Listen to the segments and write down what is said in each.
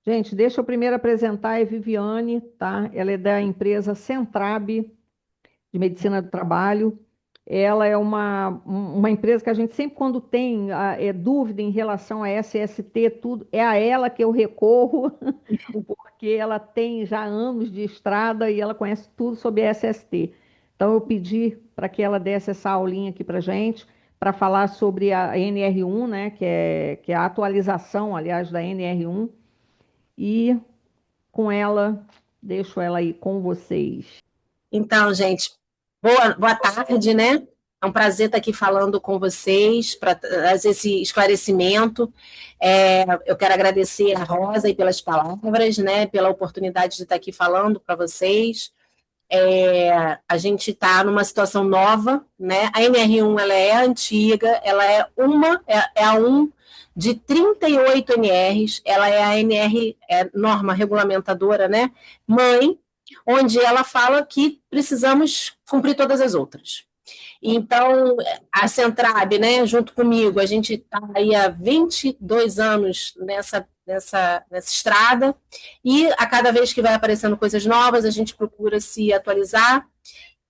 Gente, deixa eu primeiro apresentar a Viviane, tá? Ela é da empresa Centrab, de Medicina do Trabalho. Ela é uma empresa que a gente sempre, quando tem dúvida em relação a SST, tudo, é a ela que eu recorro, porque ela tem já anos de estrada e ela conhece tudo sobre SST. Então, eu pedi para que ela desse essa aulinha aqui para gente, para falar sobre a NR1, né, que é a atualização, aliás, da NR1, e com ela, deixo ela aí com vocês. Então, gente, boa tarde, né? É um prazer estar aqui falando com vocês para trazer esse esclarecimento. Eu quero agradecer a Rosa aí pelas palavras, né? Pela oportunidade de estar aqui falando para vocês. A gente está numa situação nova, né? A NR1 ela é antiga, ela é a 1 de 38 NRs, ela é a NR, norma regulamentadora, né? Mãe, onde ela fala que precisamos cumprir todas as outras. Então, a Centrab, né, junto comigo, a gente está aí há 22 anos nessa estrada, e a cada vez que vai aparecendo coisas novas, a gente procura se atualizar,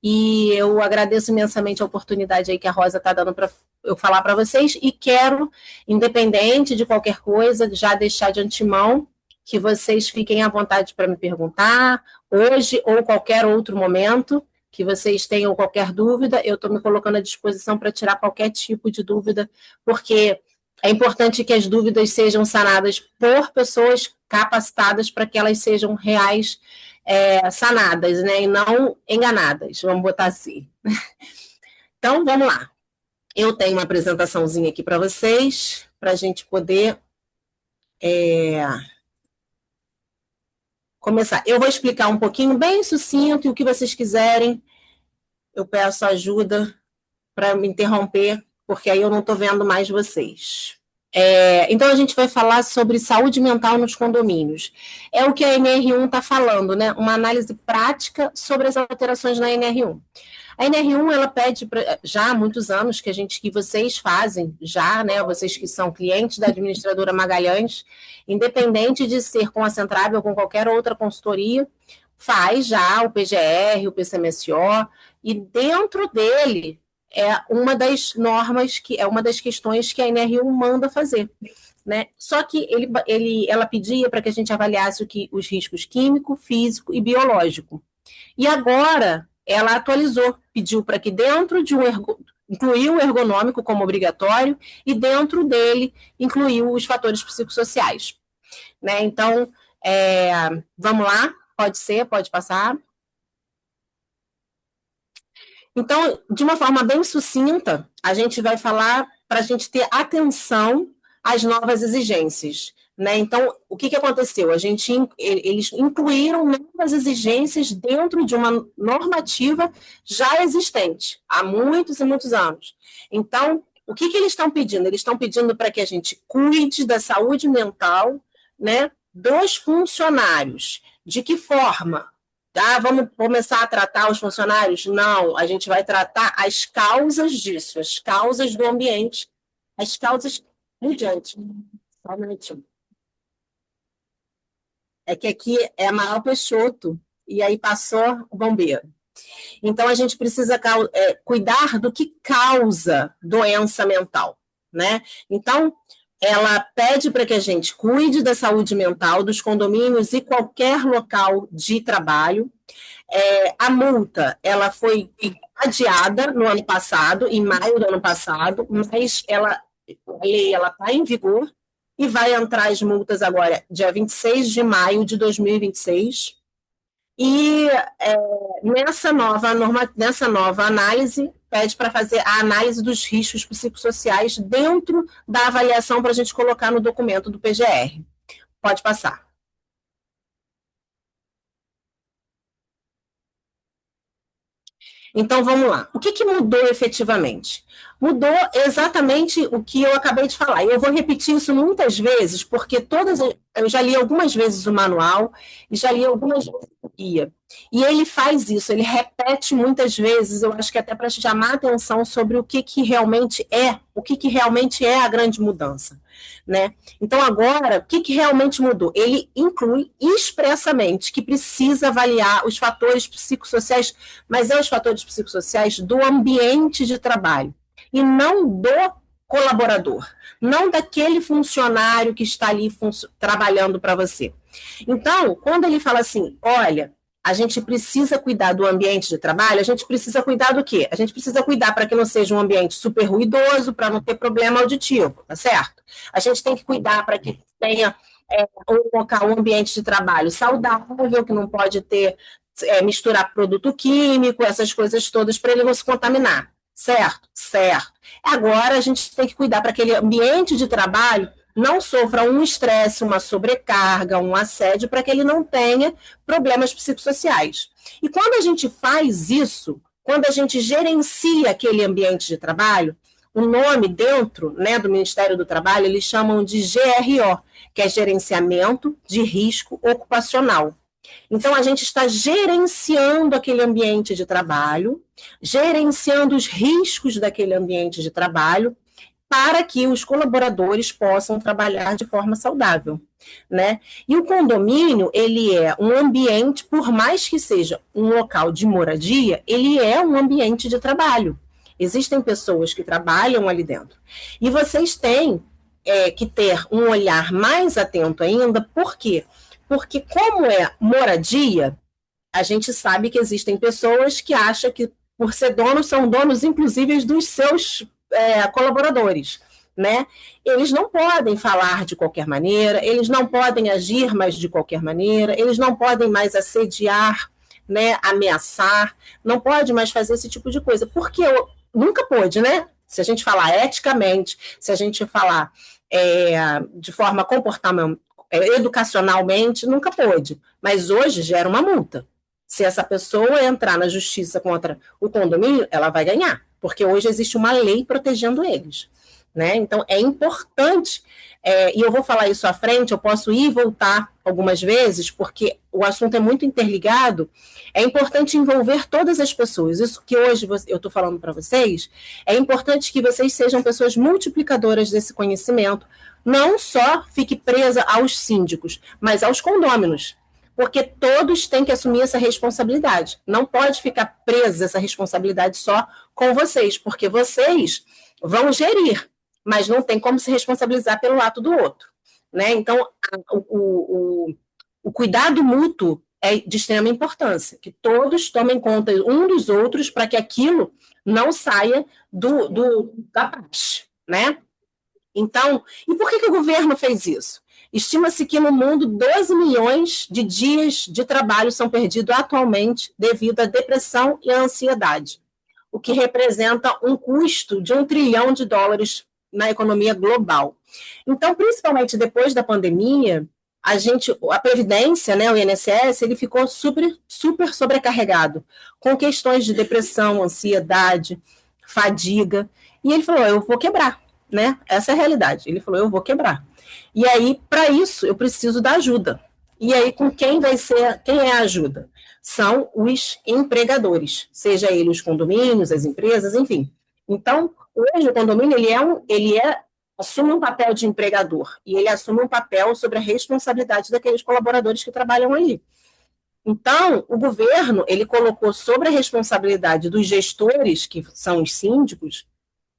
e eu agradeço imensamente a oportunidade aí que a Rosa está dando para eu falar para vocês, e quero, independente de qualquer coisa, já deixar de antemão que vocês fiquem à vontade para me perguntar, hoje ou qualquer outro momento, que vocês tenham qualquer dúvida, eu estou me colocando à disposição para tirar qualquer tipo de dúvida, porque é importante que as dúvidas sejam sanadas por pessoas capacitadas para que elas sejam reais, sanadas, né, e não enganadas, vamos botar assim. Então, vamos lá. Eu tenho uma apresentaçãozinha aqui para vocês, para a gente poder começar. Eu vou explicar um pouquinho, bem sucinto, e o que vocês quiserem, eu peço ajuda para me interromper, porque aí eu não estou vendo mais vocês. Então, a gente vai falar sobre saúde mental nos condomínios. É o que a NR1 está falando, né? Uma análise prática sobre as alterações na NR1. A NR1, ela pede, já há muitos anos que vocês fazem, já, né? Vocês que são clientes da administradora Magalhães, independente de ser com a Centrab ou com qualquer outra consultoria, faz já o PGR, o PCMSO, e dentro dele é uma das normas, que é uma das questões que a NR1 manda fazer. Né? Só que ela pedia para que a gente avaliasse os riscos químico, físico e biológico. E agora ela atualizou, pediu para que dentro de incluiu o ergonômico como obrigatório e dentro dele incluiu os fatores psicossociais. Né? Então, vamos lá, pode passar. Então, de uma forma bem sucinta, a gente vai falar para a gente ter atenção às novas exigências. Né? Então, o que aconteceu? Eles incluíram novas exigências dentro de uma normativa já existente, há muitos e muitos anos. Então, o que eles estão pedindo? Eles estão pedindo para que a gente cuide da saúde mental, né, dos funcionários. De que forma? Vamos começar a tratar os funcionários? Não, a gente vai tratar as causas disso, as causas do ambiente, as causas mediante. Só um minutinho. É que aqui é a maior Peixoto, e aí passou o bombeiro. Então, a gente precisa cuidar do que causa doença mental, né? Então, ela pede para que a gente cuide da saúde mental dos condomínios e qualquer local de trabalho. A multa, ela foi adiada no ano passado, em maio do ano passado, mas a lei está em vigor e vai entrar as multas agora, dia 26 de maio de 2026. E nessa nova análise, pede para fazer a análise dos riscos psicossociais dentro da avaliação para a gente colocar no documento do PGR. Pode passar. Então, vamos lá. O que mudou efetivamente? Mudou exatamente o que eu acabei de falar. E eu vou repetir isso muitas vezes, porque todas eu já li algumas vezes o manual e já li algumas vezes o guia. E ele faz isso, ele repete muitas vezes, eu acho que até para chamar a atenção sobre o que realmente é, o que realmente é a grande mudança, né? Então, agora, o que realmente mudou? Ele inclui expressamente que precisa avaliar os fatores psicossociais, mas os fatores psicossociais do ambiente de trabalho, e não do colaborador, não daquele funcionário que está ali trabalhando para você. Então, quando ele fala assim, olha, a gente precisa cuidar do ambiente de trabalho, a gente precisa cuidar do quê? A gente precisa cuidar para que não seja um ambiente super ruidoso, para não ter problema auditivo, tá certo? A gente tem que cuidar para que tenha um local, um ambiente de trabalho saudável, que não pode ter, misturar produto químico, essas coisas todas, para ele não se contaminar, certo? Certo. Agora a gente tem que cuidar para que aquele ambiente de trabalho não sofra um estresse, uma sobrecarga, um assédio, para que ele não tenha problemas psicossociais. E quando a gente faz isso, quando a gente gerencia aquele ambiente de trabalho, o nome dentro, né, do Ministério do Trabalho, eles chamam de GRO, que é Gerenciamento de Risco Ocupacional. Então, a gente está gerenciando aquele ambiente de trabalho, gerenciando os riscos daquele ambiente de trabalho, para que os colaboradores possam trabalhar de forma saudável, né? E o condomínio, ele é um ambiente, por mais que seja um local de moradia, ele é um ambiente de trabalho. Existem pessoas que trabalham ali dentro. E vocês têm que ter um olhar mais atento ainda, por quê? Porque como é moradia, a gente sabe que existem pessoas que acham que, por ser donos, são donos, inclusive, dos seus colaboradores, né? Eles não podem falar de qualquer maneira, eles não podem agir mais de qualquer maneira, eles não podem mais assediar, né, ameaçar, não pode mais fazer esse tipo de coisa, porque nunca pôde, né? Se a gente falar eticamente, se a gente falar de forma educacionalmente, nunca pôde, mas hoje gera uma multa. Se essa pessoa entrar na justiça contra o condomínio, ela vai ganhar, porque hoje existe uma lei protegendo eles, né? Então, é importante, e eu vou falar isso à frente, eu posso ir e voltar algumas vezes, porque o assunto é muito interligado, é importante envolver todas as pessoas. Isso que hoje eu estou falando para vocês, é importante que vocês sejam pessoas multiplicadoras desse conhecimento, não só fique presa aos síndicos, mas aos condôminos, porque todos têm que assumir essa responsabilidade. Não pode ficar presa essa responsabilidade só com vocês, porque vocês vão gerir, mas não tem como se responsabilizar pelo ato do outro, né? Então, o cuidado mútuo é de extrema importância, que todos tomem conta um dos outros para que aquilo não saia da paz, né? Então, e por que o governo fez isso? Estima-se que no mundo 12 milhões de dias de trabalho são perdidos atualmente devido à depressão e à ansiedade, o que representa um custo de US$ 1 trilhão na economia global. Então, principalmente depois da pandemia, a Previdência, né, o INSS, ele ficou super sobrecarregado com questões de depressão, ansiedade, fadiga, e ele falou, eu vou quebrar, né? Essa é a realidade. Ele falou, eu vou quebrar. E aí, para isso, eu preciso da ajuda. E aí, quem é a ajuda? São os empregadores, seja ele os condomínios, as empresas, enfim. Então, hoje o condomínio, assume um papel de empregador, e ele assume um papel sobre a responsabilidade daqueles colaboradores que trabalham ali. Então, o governo, ele colocou sobre a responsabilidade dos gestores, que são os síndicos,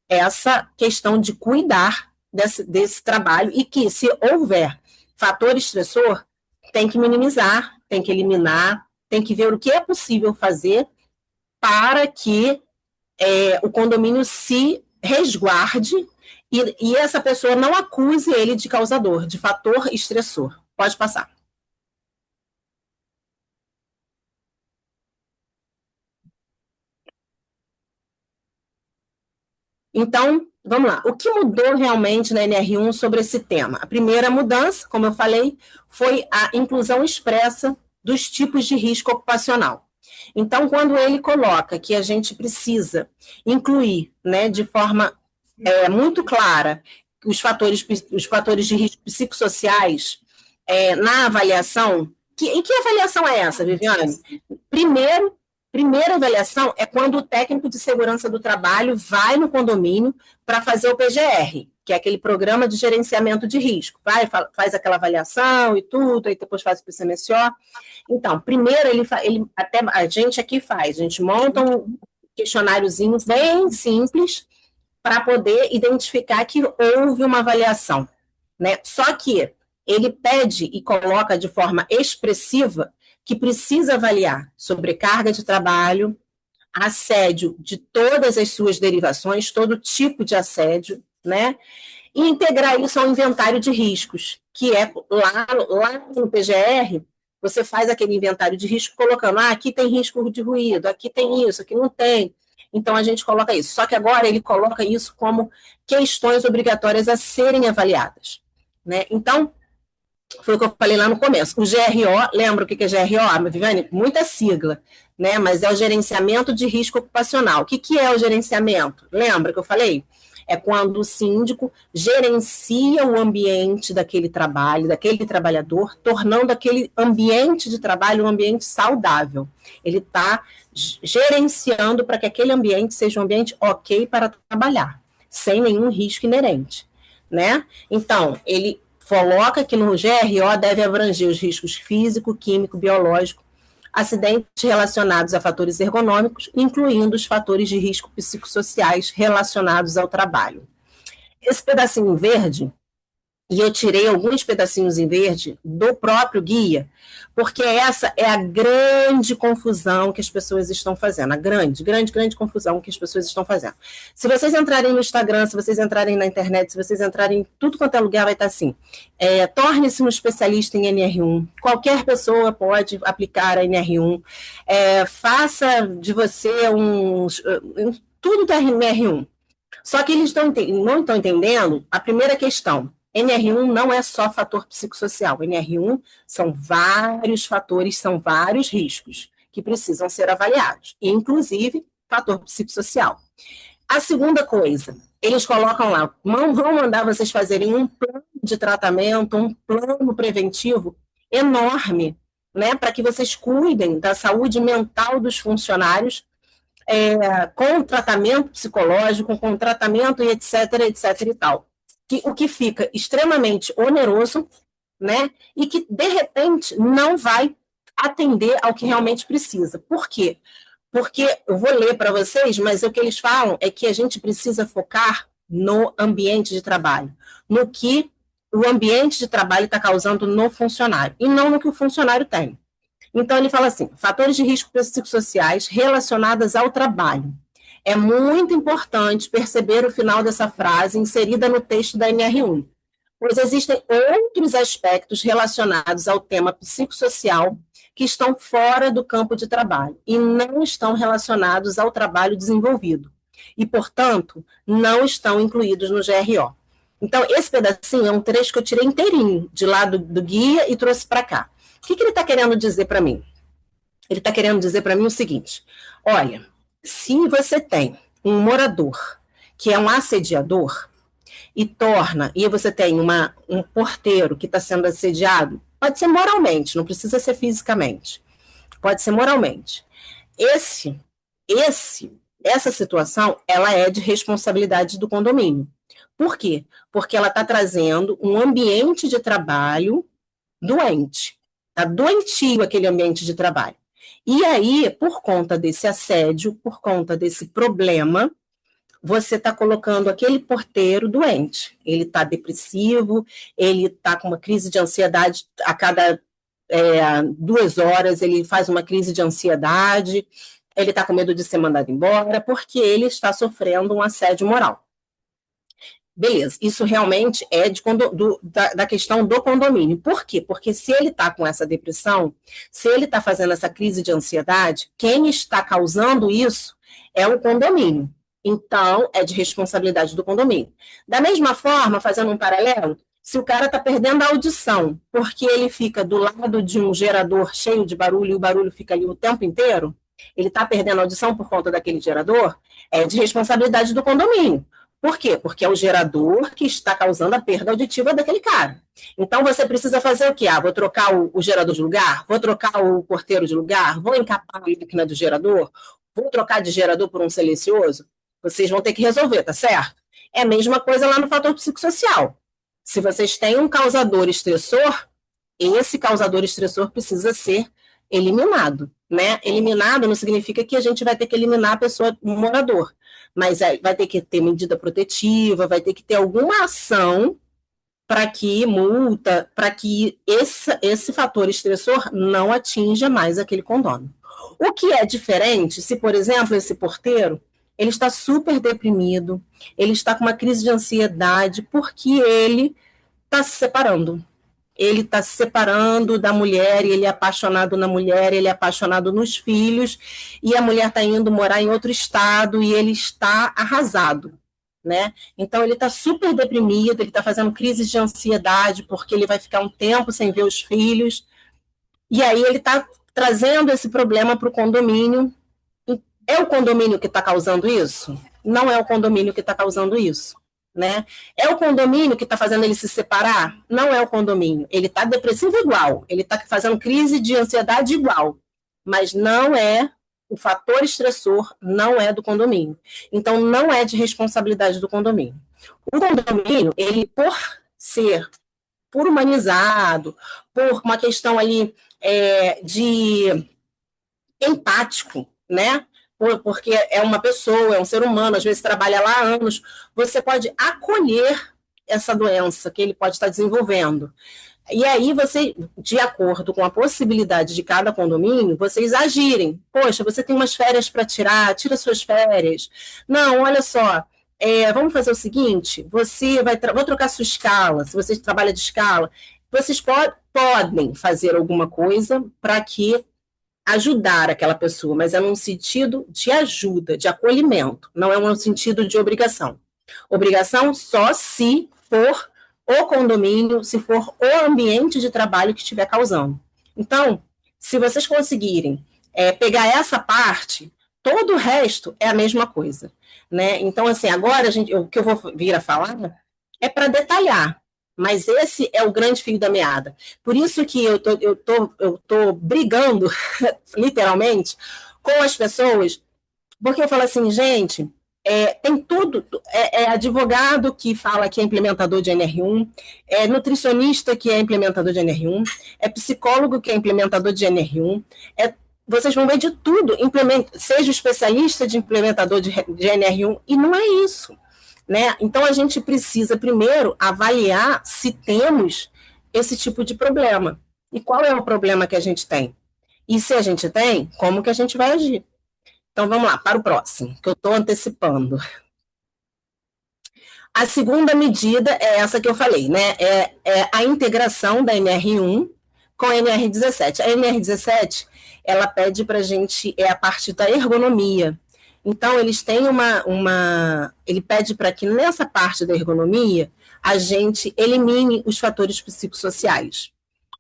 essa questão de cuidar desse trabalho, e que, se houver fator estressor, tem que minimizar, tem que eliminar, tem que ver o que é possível fazer para que o condomínio se resguarde e essa pessoa não acuse ele de causador, de fator estressor. Pode passar. Então, vamos lá. O que mudou realmente na NR1 sobre esse tema? A primeira mudança, como eu falei, foi a inclusão expressa dos tipos de risco ocupacional. Então, quando ele coloca que a gente precisa incluir, né, de forma muito clara os fatores de risco psicossociais, na avaliação, e que avaliação é essa, Viviane? Primeira avaliação é quando o técnico de segurança do trabalho vai no condomínio para fazer o PGR, que é aquele programa de gerenciamento de risco. Faz aquela avaliação e tudo, aí depois faz o PCMSO. Então, primeiro, até a gente aqui faz, a gente monta um questionáriozinho bem simples para poder identificar que houve uma avaliação, né? Só que ele pede e coloca de forma expressiva que precisa avaliar sobrecarga de trabalho, assédio de todas as suas derivações, todo tipo de assédio, né? E integrar isso ao inventário de riscos, que é lá no PGR, você faz aquele inventário de risco colocando, aqui tem risco de ruído, aqui tem isso, aqui não tem. Então, a gente coloca isso. Só que agora ele coloca isso como questões obrigatórias a serem avaliadas, né? Então, foi o que eu falei lá no começo. O GRO, lembra o que é GRO, Viviane? Muita sigla, né? Mas é o gerenciamento de risco ocupacional. O que é o gerenciamento? Lembra que eu falei? É quando o síndico gerencia o ambiente daquele trabalho, daquele trabalhador, tornando aquele ambiente de trabalho um ambiente saudável. Ele está gerenciando para que aquele ambiente seja um ambiente ok para trabalhar, sem nenhum risco inerente, né? Então, ele coloca que no GRO deve abranger os riscos físico, químico, biológico, acidentes relacionados a fatores ergonômicos, incluindo os fatores de risco psicossociais relacionados ao trabalho. Esse pedacinho verde, e eu tirei alguns pedacinhos em verde do próprio guia, porque essa é a grande confusão que as pessoas estão fazendo, a grande confusão que as pessoas estão fazendo. Se vocês entrarem no Instagram, se vocês entrarem na internet, se vocês entrarem em tudo quanto é lugar, vai estar assim, torne-se um especialista em NR1, qualquer pessoa pode aplicar a NR1, faça de você tudo da NR1. Só que eles não estão entendendo a primeira questão. NR1 não é só fator psicossocial. NR1 são vários fatores, são vários riscos que precisam ser avaliados, inclusive fator psicossocial. A segunda coisa, eles colocam lá, vão mandar vocês fazerem um plano de tratamento, um plano preventivo enorme, né, para que vocês cuidem da saúde mental dos funcionários, com tratamento psicológico, com tratamento e etc e tal. O que fica extremamente oneroso, né? E que, de repente, não vai atender ao que realmente precisa. Por quê? Porque, eu vou ler para vocês, mas o que eles falam é que a gente precisa focar no ambiente de trabalho, no que o ambiente de trabalho está causando no funcionário, e não no que o funcionário tem. Então, ele fala assim, fatores de risco psicossociais relacionados ao trabalho. É muito importante perceber o final dessa frase inserida no texto da NR1, pois existem outros aspectos relacionados ao tema psicossocial que estão fora do campo de trabalho e não estão relacionados ao trabalho desenvolvido e, portanto, não estão incluídos no GRO. Então, esse pedacinho é um trecho que eu tirei inteirinho de lá do guia e trouxe para cá. O que ele está querendo dizer para mim? Ele está querendo dizer para mim o seguinte, olha, se você tem um morador que é um assediador e você tem um porteiro que está sendo assediado, pode ser moralmente, não precisa ser fisicamente, pode ser moralmente. Essa situação, ela é de responsabilidade do condomínio. Por quê? Porque ela está trazendo um ambiente de trabalho doente. Está doentio aquele ambiente de trabalho. E aí, por conta desse assédio, por conta desse problema, você está colocando aquele porteiro doente. Ele está depressivo, ele está com uma crise de ansiedade a cada 2 horas, ele faz uma crise de ansiedade, ele está com medo de ser mandado embora, porque ele está sofrendo um assédio moral. Beleza, isso realmente é da questão do condomínio. Por quê? Porque se ele está com essa depressão, se ele está fazendo essa crise de ansiedade, quem está causando isso é o condomínio. Então, é de responsabilidade do condomínio. Da mesma forma, fazendo um paralelo, se o cara está perdendo a audição, porque ele fica do lado de um gerador cheio de barulho e o barulho fica ali o tempo inteiro, ele está perdendo a audição por conta daquele gerador, é de responsabilidade do condomínio. Por quê? Porque é o gerador que está causando a perda auditiva daquele cara. Então, você precisa fazer o quê? Vou trocar o gerador de lugar? Vou trocar o porteiro de lugar? Vou encapar a máquina do gerador? Vou trocar de gerador por um silencioso? Vocês vão ter que resolver, tá certo? É a mesma coisa lá no fator psicossocial. Se vocês têm um causador estressor, esse causador estressor precisa ser eliminado, né? Eliminado não significa que a gente vai ter que eliminar a pessoa, o morador, mas vai ter que ter medida protetiva, vai ter que ter alguma ação para que multa, para que esse fator estressor não atinja mais aquele condomínio. O que é diferente se, por exemplo, esse porteiro ele está super deprimido, ele está com uma crise de ansiedade porque ele está se separando. Ele está se separando da mulher, e ele é apaixonado na mulher, ele é apaixonado nos filhos, e a mulher está indo morar em outro estado, e ele está arrasado, né? Então, ele está super deprimido, ele está fazendo crises de ansiedade, porque ele vai ficar um tempo sem ver os filhos, e aí ele está trazendo esse problema para o condomínio. É o condomínio que está causando isso? Não é o condomínio que está causando isso. Né? É o condomínio que está fazendo ele se separar? Não é o condomínio. Ele está depressivo igual, ele está fazendo crise de ansiedade igual, mas não é o fator estressor, não é do condomínio. Então, não é de responsabilidade do condomínio. O condomínio, ele por humanizado, por uma questão ali de empático, né? Porque é uma pessoa, é um ser humano, às vezes trabalha lá há anos, você pode acolher essa doença que ele pode estar desenvolvendo. E aí você, de acordo com a possibilidade de cada condomínio, vocês agirem. Poxa, você tem umas férias para tirar, tira suas férias. Não, olha só, vamos fazer o seguinte, vou trocar sua escala, se você trabalha de escala, vocês podem fazer alguma coisa para que ajudar aquela pessoa, mas é num sentido de ajuda, de acolhimento, não é um sentido de obrigação. Obrigação só se for o condomínio, se for o ambiente de trabalho que estiver causando. Então, se vocês conseguirem pegar essa parte, todo o resto é a mesma coisa. Né? Então, assim, agora o que eu vou vir a falar é para detalhar. Mas esse é o grande fio da meada. Por isso que eu tô brigando, literalmente, com as pessoas, porque eu falo assim, gente, tem tudo, advogado que fala que é implementador de NR1, é nutricionista que é implementador de NR1, é psicólogo que é implementador de NR1, vocês vão ver de tudo, seja especialista de implementador de NR1, e não é isso. Né? Então, a gente precisa, primeiro, avaliar se temos esse tipo de problema. E qual é o problema que a gente tem? E se a gente tem, como que a gente vai agir? Então, vamos lá, para o próximo, que eu estou antecipando. A segunda medida é essa que eu falei, né? É a integração da NR1 com a NR17. A NR17, ela pede para a gente, a parte da ergonomia. Então, eles têm ele pede para que nessa parte da ergonomia a gente elimine os fatores psicossociais.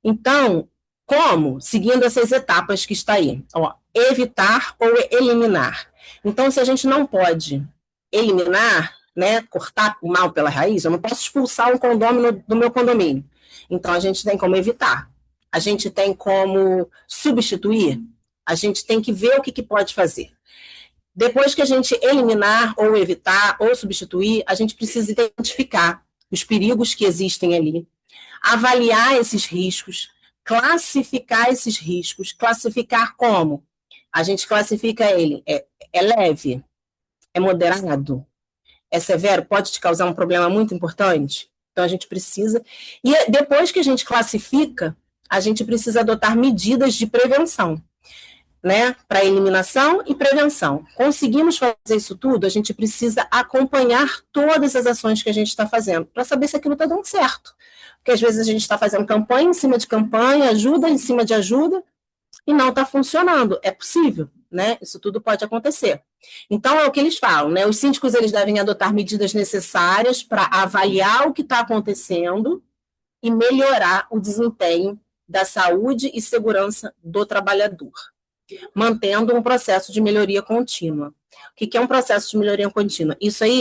Então, como? Seguindo essas etapas que está aí. Evitar ou eliminar. Então, se a gente não pode eliminar, né, cortar o mal pela raiz, eu não posso expulsar um condômino do meu condomínio. Então, a gente tem como evitar. A gente tem como substituir. A gente tem que ver o que pode fazer. Depois que a gente eliminar, ou evitar, ou substituir, a gente precisa identificar os perigos que existem ali, avaliar esses riscos, classificar esses riscos. Classificar como? A gente classifica ele, é leve, é moderado, é severo, pode te causar um problema muito importante. Então, a gente precisa... E depois que a gente classifica, a gente precisa adotar medidas de prevenção. Né, para eliminação e prevenção. Conseguimos fazer isso tudo, a gente precisa acompanhar todas as ações que a gente está fazendo, para saber se aquilo está dando certo. Porque às vezes a gente está fazendo campanha em cima de campanha, ajuda em cima de ajuda, e não está funcionando. É possível, né? Isso tudo pode acontecer. Então, é o que eles falam, né? Os síndicos eles devem adotar medidas necessárias para avaliar o que está acontecendo e melhorar o desempenho da saúde e segurança do trabalhador. mantendo um processo de melhoria contínua. O que é um processo de melhoria contínua? Isso aí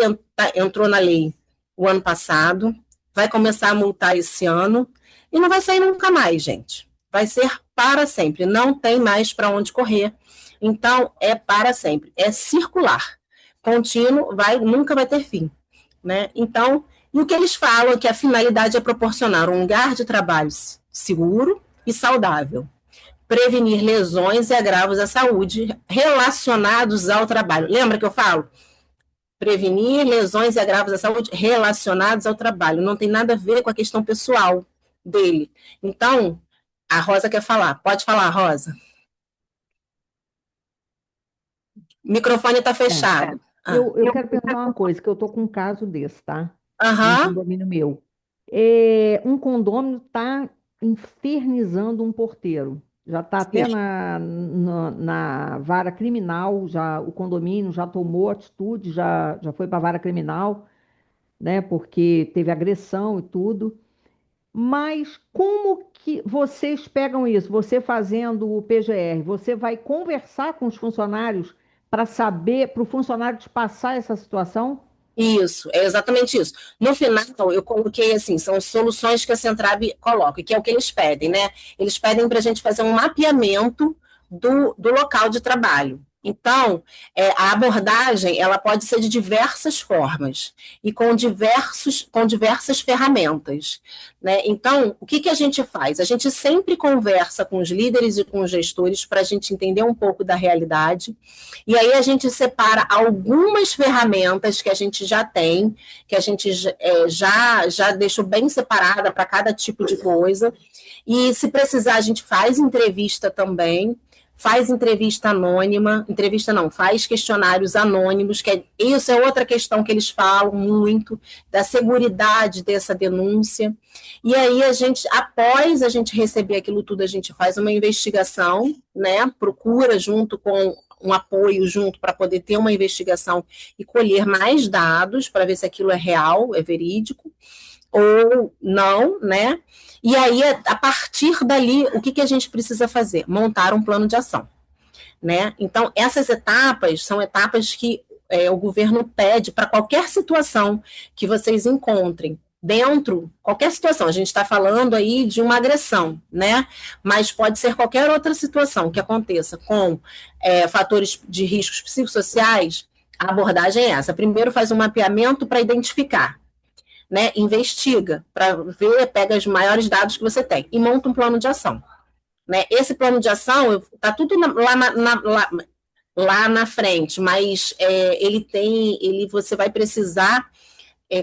entrou na lei o ano passado, vai começar a multar esse ano, e não vai sair nunca mais, gente. Vai ser para sempre, não tem mais para onde correr. Então, é para sempre, é circular. Contínuo, nunca vai ter fim. Né? Então, e o que eles falam é que a finalidade é proporcionar um lugar de trabalho seguro e saudável, prevenir lesões e agravos à saúde relacionados ao trabalho. Lembra que eu falo? Prevenir lesões e agravos à saúde relacionados ao trabalho. Não tem nada a ver com a questão pessoal dele. Então, a Rosa quer falar. Pode falar, Rosa. O microfone está fechado. Eu quero perguntar uma coisa, que eu estou com um caso desse, tá? Um Aham. condomínio meu. Um condômino está infernizando um porteiro. Já está até Sim. na vara criminal, já o condomínio já tomou atitude, já foi para a vara criminal, né? Porque teve agressão e tudo. Mas como que vocês pegam isso? Você fazendo o PGR, você vai conversar com os funcionários para saber, para o funcionário te passar essa situação? Isso, é exatamente isso. No final, eu coloquei assim, são soluções que a Centrab coloca, que é o que eles pedem, né? Eles pedem para a gente fazer um mapeamento do local de trabalho. Então, a abordagem, ela pode ser de diversas formas e com diversas ferramentas, né? Então, o que a gente faz? A gente sempre conversa com os líderes e com os gestores para a gente entender um pouco da realidade, e aí a gente separa algumas ferramentas que a gente já tem, que a gente já deixou bem separada para cada tipo de coisa, e se precisar a gente faz entrevista também, faz entrevista anônima, entrevista não, faz questionários anônimos, isso é outra questão que eles falam muito, da seguridade dessa denúncia, e aí após a gente receber aquilo tudo, a gente faz uma investigação, né, procura junto com um apoio junto para poder ter uma investigação e colher mais dados para ver se aquilo é real, é verídico, ou não, né? E aí, a partir dali, o que a gente precisa fazer? Montar um plano de ação, né? Então, essas etapas são etapas que o governo pede para qualquer situação que vocês encontrem dentro, qualquer situação, a gente está falando aí de uma agressão, né? Mas pode ser qualquer outra situação que aconteça com fatores de riscos psicossociais, a abordagem é essa. Primeiro faz um mapeamento para identificar, né? Investiga para ver, pega os maiores dados que você tem e monta um plano de ação. Né? Esse plano de ação está tudo lá na frente, mas você vai precisar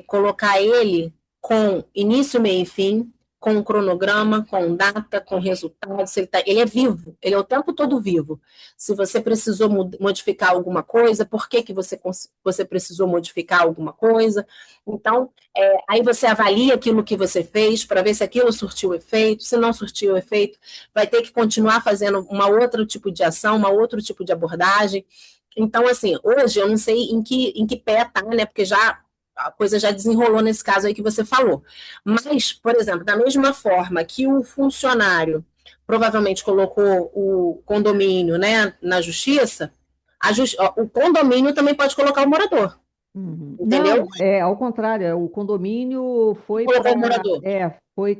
colocar ele com início, meio e fim, com um cronograma, com data, com resultados. Ele é vivo, ele é o tempo todo vivo. Se você precisou modificar alguma coisa, por que você precisou modificar alguma coisa? Então, aí você avalia aquilo que você fez para ver se aquilo surtiu efeito. Se não surtiu efeito, vai ter que continuar fazendo uma outro tipo de ação, uma outro tipo de abordagem. Então, assim, hoje eu não sei em que pé está, né? Porque a coisa já desenrolou nesse caso aí que você falou. Mas, por exemplo, da mesma forma que o funcionário provavelmente colocou o condomínio, né, na justiça, o condomínio também pode colocar o morador. Uhum. Entendeu? Não, ao contrário, o condomínio Colocou o morador.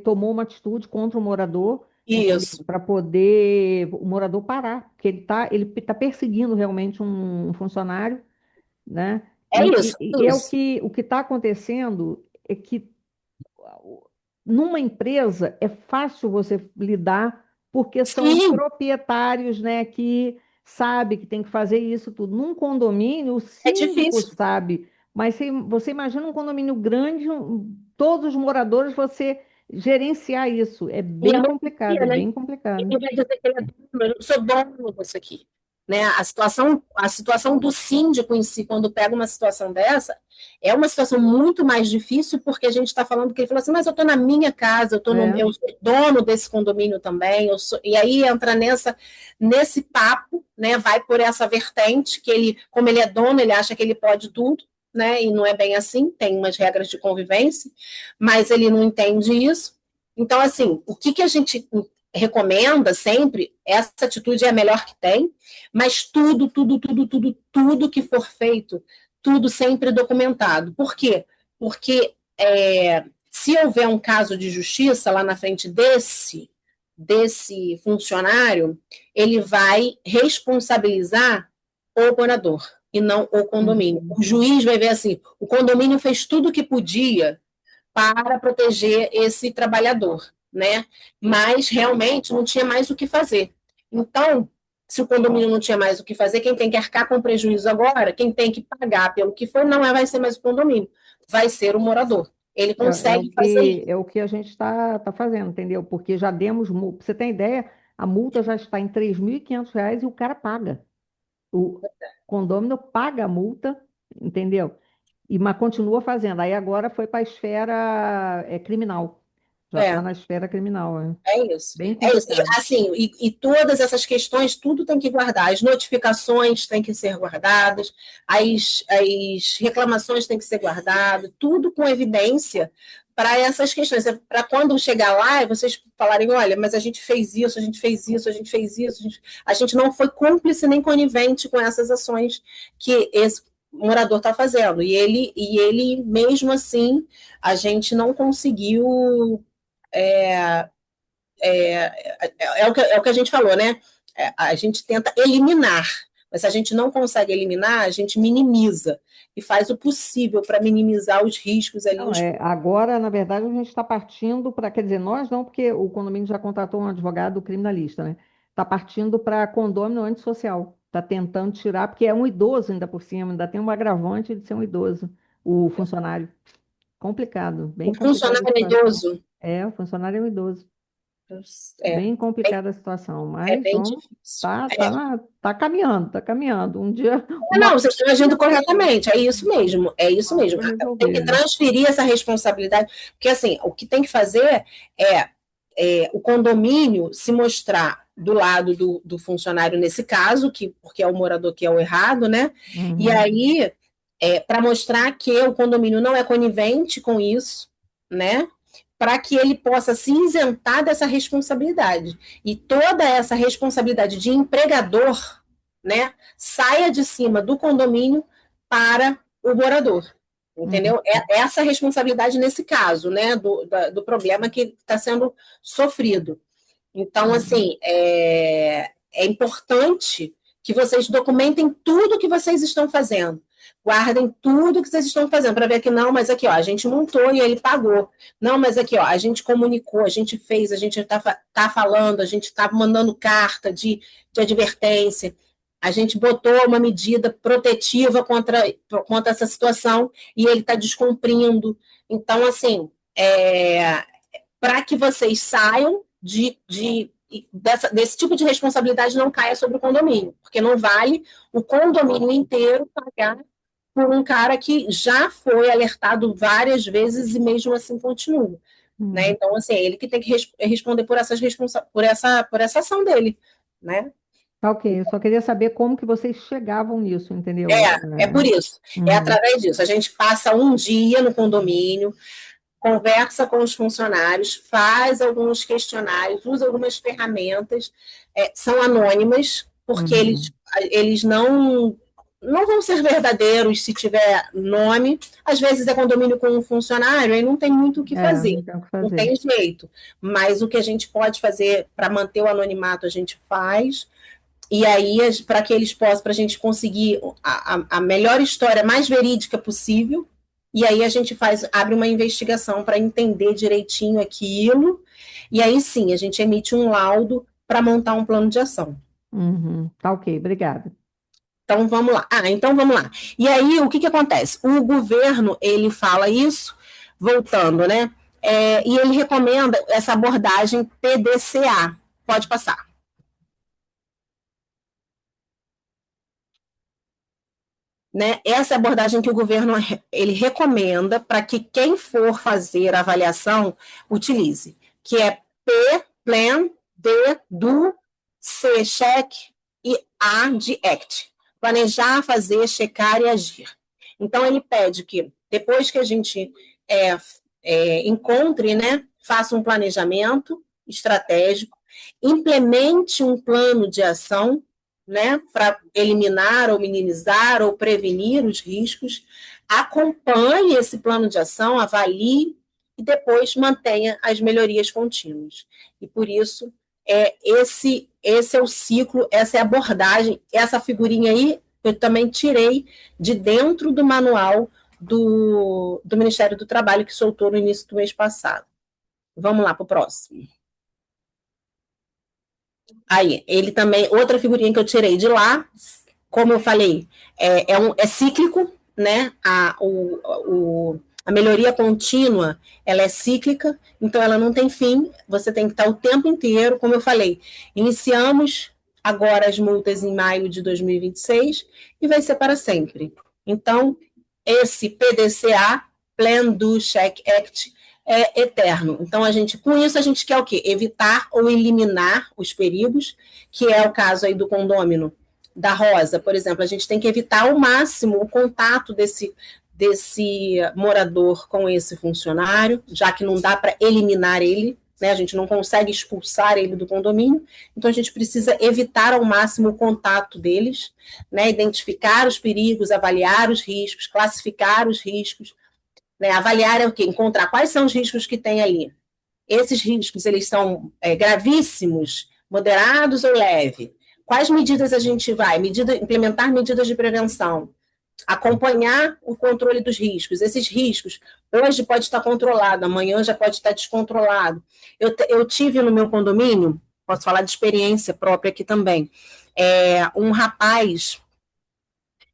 tomou uma atitude contra o morador Isso. para poder o morador parar, porque ele tá perseguindo realmente um funcionário, né? É isso. E o que está acontecendo é que numa empresa é fácil você lidar porque são os Sim, proprietários, né, que sabe que tem que fazer isso tudo. Num condomínio, o é síndico difícil. sabe, mas você imagina um condomínio grande, todos os moradores, você gerenciar isso. É E é bem muito complicado, é difícil, né? bem complicado. Ele vai dizer que ele é dono, eu sou dono disso aqui. Né? A situação do síndico em si, quando pega uma situação dessa, é uma situação muito mais difícil, porque a gente está falando que ele falou assim, mas eu estou na minha casa, eu sou dono desse condomínio também, e aí entra nesse papo, né? Vai por essa vertente, que ele, como ele é dono, ele acha que ele pode tudo, né? E não é bem assim, tem umas regras de convivência, mas ele não entende isso. Então, assim, o que a gente recomenda sempre, essa atitude é a melhor que tem, mas tudo que for feito, tudo sempre documentado. Por quê? Porque se houver um caso de justiça lá na frente desse funcionário, ele vai responsabilizar o morador e não o condomínio. O juiz vai ver assim, o condomínio fez tudo o que podia para proteger esse trabalhador, né? Mas realmente não tinha mais o que fazer. Então, se o condomínio não tinha mais o que fazer, quem tem que arcar com prejuízo agora, quem tem que pagar pelo que foi, não vai ser mais o condomínio, vai ser o morador. Ele consegue fazer isso. É o que a gente está fazendo, entendeu? Porque já demos multa. Pra você tem ideia, a multa já está em R$ 3.500 e o cara paga. O condômino paga a multa, entendeu? Mas continua fazendo. Aí agora foi para a esfera criminal. Já está É. na esfera criminal. É isso. Bem É isso. complicado. Assim, e todas essas questões, tudo tem que guardar. As notificações têm que ser guardadas, as reclamações têm que ser guardadas, tudo com evidência para essas questões. Para quando chegar lá e vocês falarem, olha, mas a gente fez isso, a gente fez isso, a gente fez isso, a gente não foi cúmplice nem conivente com essas ações que esse morador está fazendo. E ele, mesmo assim, a gente não conseguiu. É o que a gente falou, né? A gente tenta eliminar, mas se a gente não consegue eliminar, a gente minimiza e faz o possível para minimizar os riscos ali. Não, agora, na verdade, a gente está partindo para, quer dizer, nós não, porque o condomínio já contratou um advogado criminalista, né? Está partindo para condomínio antissocial. Está tentando tirar, porque é um idoso ainda por cima, ainda tem um agravante de ser um idoso, o funcionário. Complicado, O bem complicada a funcionário é situação. idoso. O funcionário é um idoso. É, Bem complicada a situação, é mas bem vamos, difícil. tá caminhando, tá caminhando. Um dia, Não, uma vocês estão agindo corretamente, é isso mesmo, é isso mesmo. vai Tem que resolver. transferir essa responsabilidade, porque assim, o que tem que fazer o condomínio se mostrar do lado do funcionário nesse caso, porque é o morador que é o errado, né? E Uhum, aí, para mostrar que o condomínio não é conivente com isso, né? Para que ele possa se isentar dessa responsabilidade. E toda essa responsabilidade de empregador, né, saia de cima do condomínio para o morador. uhum, Entendeu? Essa responsabilidade nesse caso, né, do problema que está sendo sofrido. Então, uhum. assim, é importante que vocês documentem tudo que vocês estão fazendo. Guardem tudo que vocês estão fazendo, para ver que não, mas aqui, ó, a gente montou e ele pagou. Não, mas aqui, ó, a gente comunicou, a gente fez, a gente tá falando, a gente está mandando carta de advertência, a gente botou uma medida protetiva contra essa situação e ele está descumprindo. Então, assim, para que vocês saiam desse tipo de responsabilidade não caia sobre o condomínio, porque não vale o condomínio inteiro pagar por um cara que já foi alertado várias vezes e mesmo assim continua. Né? Uhum. Então, assim, é ele que tem que responder por essa ação dele. Né? Tá ok, eu só queria saber como que vocês chegavam nisso, entendeu? É por isso, é Uhum, através disso. A gente passa um dia no condomínio, conversa com os funcionários, faz alguns questionários, usa algumas ferramentas, são anônimas, porque uhum. eles não vão ser verdadeiros se tiver nome. Às vezes é condomínio com um funcionário, aí não tem muito o que fazer, Não tem o que não fazer. tem jeito. Mas o que a gente pode fazer para manter o anonimato, a gente faz. E aí, para que eles possam, para a gente conseguir a melhor história mais verídica possível, e aí a gente abre uma investigação para entender direitinho aquilo, e aí sim, a gente emite um laudo para montar um plano de ação. Uhum. Tá ok, obrigada. Então vamos lá. Então vamos lá. E aí o que acontece? O governo ele fala isso, voltando, né? E ele recomenda essa abordagem PDCA. Pode passar. Né? Essa é a abordagem que o governo ele recomenda para que quem for fazer a avaliação utilize, que é P, Plan, D, Do, C, Check e A de Act. Planejar, fazer, checar e agir. Então, ele pede que, depois que a gente encontre, né, faça um planejamento estratégico, implemente um plano de ação, né, para eliminar ou minimizar ou prevenir os riscos, acompanhe esse plano de ação, avalie e depois mantenha as melhorias contínuas. E por isso, esse é o ciclo, essa é a abordagem, essa figurinha aí eu também tirei de dentro do manual do Ministério do Trabalho, que soltou no início do mês passado. Vamos lá para o próximo. Aí, ele também, outra figurinha que eu tirei de lá, como eu falei, é cíclico, né? A melhoria contínua, ela é cíclica, então ela não tem fim, você tem que estar o tempo inteiro, como eu falei, iniciamos agora as multas em maio de 2026 e vai ser para sempre. Então, esse PDCA, Plan Do Check Act, é eterno. Então, com isso, a gente quer o quê? Evitar ou eliminar os perigos, que é o caso aí do condômino da Rosa, por exemplo. A gente tem que evitar ao máximo o contato desse morador com esse funcionário, já que não dá para eliminar ele, né? A gente não consegue expulsar ele do condomínio, então a gente precisa evitar ao máximo o contato deles, né? Identificar os perigos, avaliar os riscos, classificar os riscos, né? Avaliar é o quê? Encontrar quais são os riscos que tem ali. Esses riscos, eles são gravíssimos, moderados ou leve? Quais medidas a gente vai? Implementar medidas de prevenção, acompanhar o controle dos riscos. Esses riscos, hoje pode estar controlado, amanhã já pode estar descontrolado. Eu tive no meu condomínio, posso falar de experiência própria aqui também, um rapaz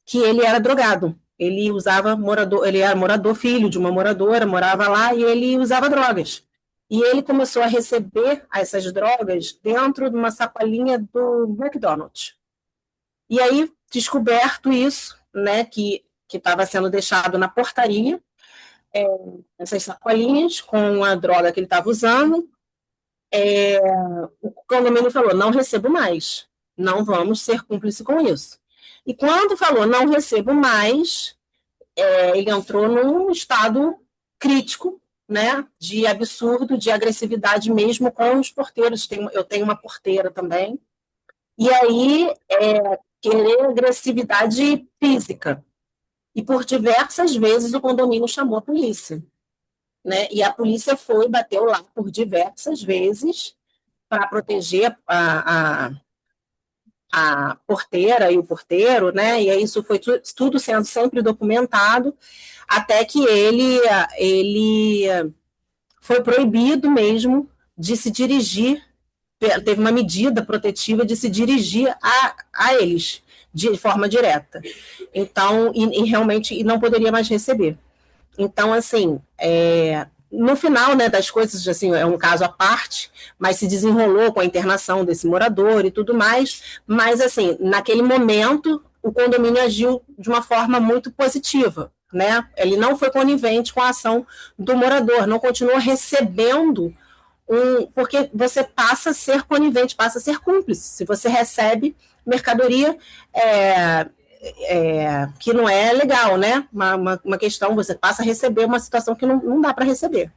que ele era drogado. Ele era morador, filho de uma moradora, morava lá e ele usava drogas. E ele começou a receber essas drogas dentro de uma sacolinha do McDonald's. E aí, descoberto isso, né, que estava sendo deixado na portaria, essas sacolinhas com a droga que ele estava usando, o condomínio falou, não recebo mais, não vamos ser cúmplices com isso. E quando falou, não recebo mais, ele entrou num estado crítico, né, de absurdo, de agressividade mesmo com os porteiros. Eu tenho uma porteira também. E aí, querer agressividade física. E por diversas vezes o condomínio chamou a polícia, né? E a polícia foi, bateu lá por diversas vezes para proteger a porteira e o porteiro, né? E aí isso foi tudo sendo sempre documentado, até que ele foi proibido mesmo de se dirigir, teve uma medida protetiva de se dirigir a eles de forma direta. Então, e realmente não poderia mais receber. Então, assim, no final, né, das coisas, assim, é um caso à parte, mas se desenrolou com a internação desse morador e tudo mais, mas, assim, naquele momento, o condomínio agiu de uma forma muito positiva, né? Ele não foi conivente com a ação do morador, não continuou recebendo porque você passa a ser conivente, passa a ser cúmplice. Se você recebe mercadoria que não é legal, né? Uma questão, você passa a receber uma situação que não dá para receber.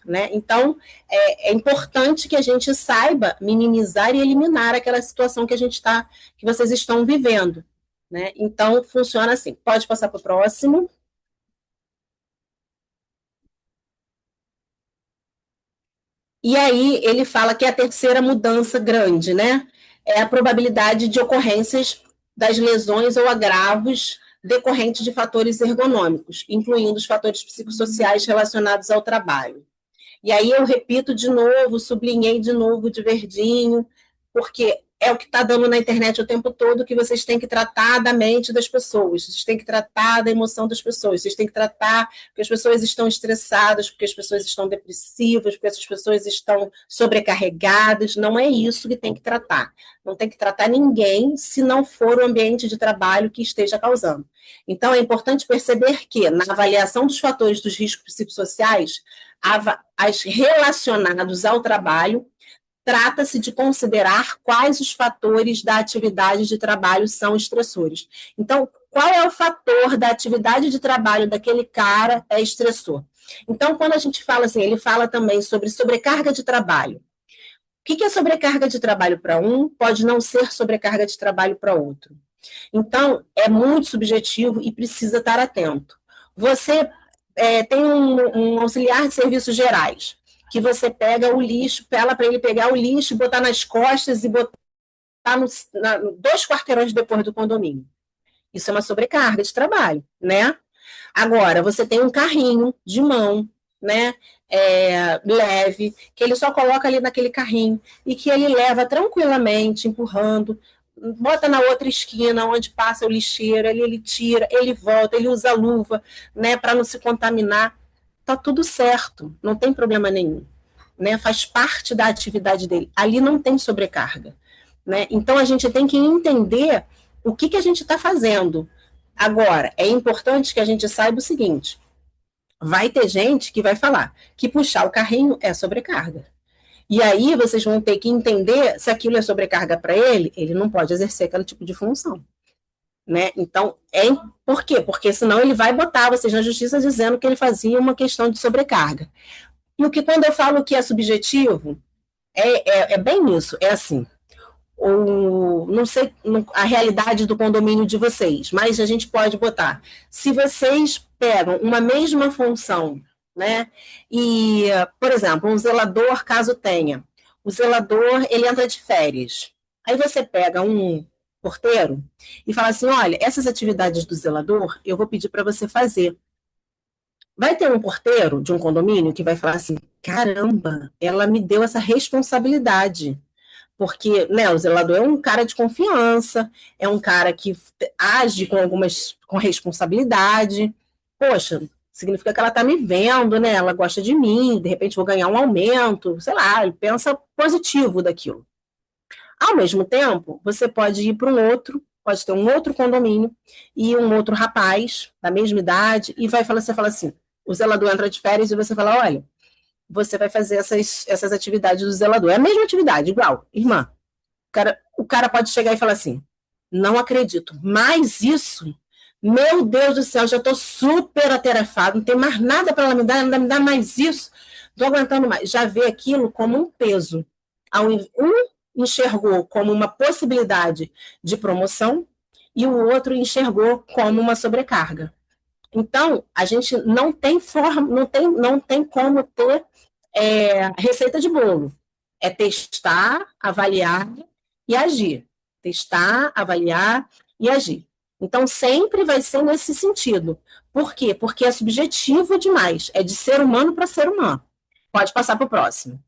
Né? Então, é importante que a gente saiba minimizar e eliminar aquela situação que vocês estão vivendo. Né? Então, funciona assim. Pode passar para o próximo. E aí ele fala que é a terceira mudança grande, né? É a probabilidade de ocorrências das lesões ou agravos decorrentes de fatores ergonômicos, incluindo os fatores psicossociais relacionados ao trabalho. E aí eu repito de novo, sublinhei de novo de verdinho, porque é o que está dando na internet o tempo todo, que vocês têm que tratar da mente das pessoas, vocês têm que tratar da emoção das pessoas, vocês têm que tratar porque as pessoas estão estressadas, porque as pessoas estão depressivas, porque as pessoas estão sobrecarregadas. Não é isso que tem que tratar. Não tem que tratar ninguém se não for o ambiente de trabalho que esteja causando. Então, é importante perceber que, na avaliação dos fatores dos riscos psicossociais, as relacionados ao trabalho, trata-se de considerar quais os fatores da atividade de trabalho são estressores. Então, qual é o fator da atividade de trabalho daquele cara estressor? Então, quando a gente fala assim, ele fala também sobre sobrecarga de trabalho. que é sobrecarga de trabalho para um pode não ser sobrecarga de trabalho para outro. Então, é muito subjetivo e precisa estar atento. Você tem um auxiliar de serviços gerais, que você pega o lixo, fala para ele pegar o lixo, botar nas costas e botar 2 quarteirões depois do condomínio. Isso é uma sobrecarga de trabalho, né? Agora, você tem um carrinho de mão, né? Leve, que ele só coloca ali naquele carrinho e que ele leva tranquilamente, empurrando, bota na outra esquina onde passa o lixeiro, ele tira, ele volta, ele usa luva, né, para não se contaminar. Tá tudo certo, não tem problema nenhum, né? Faz parte da atividade dele. Ali não tem sobrecarga, né? Então a gente tem que entender o que a gente está fazendo. Agora, é importante que a gente saiba o seguinte: vai ter gente que vai falar que puxar o carrinho é sobrecarga. E aí vocês vão ter que entender se aquilo é sobrecarga para ele não pode exercer aquele tipo de função, né? Então, por quê? Porque senão ele vai botar vocês na justiça dizendo que ele fazia uma questão de sobrecarga. E o que, quando eu falo que é subjetivo, é bem isso, é assim, não sei a realidade do condomínio de vocês, mas a gente pode botar, se vocês pegam uma mesma função, né, e, por exemplo, um zelador, caso tenha, o zelador, ele entra de férias, aí você pega um porteiro e fala assim, olha, essas atividades do zelador, eu vou pedir para você fazer. Vai ter um porteiro de um condomínio que vai falar assim, caramba, ela me deu essa responsabilidade, porque, né, o zelador é um cara de confiança, é um cara que age com responsabilidade. Poxa, significa que ela está me vendo, né? Ela gosta de mim, de repente vou ganhar um aumento, sei lá, ele pensa positivo daquilo. Ao mesmo tempo, você pode ir para pode ter um outro condomínio e um outro rapaz da mesma idade e você fala assim, o zelador entra de férias e você fala, olha, você vai fazer essas atividades do zelador. É a mesma atividade, igual, irmã. O cara pode chegar e falar assim, não acredito, mas isso, meu Deus do céu, já estou super atarefado, não tem mais nada para ela me dar, ainda me dá mais isso, estou aguentando mais. Já vê aquilo como um peso. Um enxergou como uma possibilidade de promoção e o outro enxergou como uma sobrecarga. Então, a gente não tem não tem como ter receita de bolo. É testar, avaliar e agir. Testar, avaliar e agir. Então, sempre vai ser nesse sentido. Por quê? Porque é subjetivo demais. É de ser humano para ser humano. Pode passar para o próximo.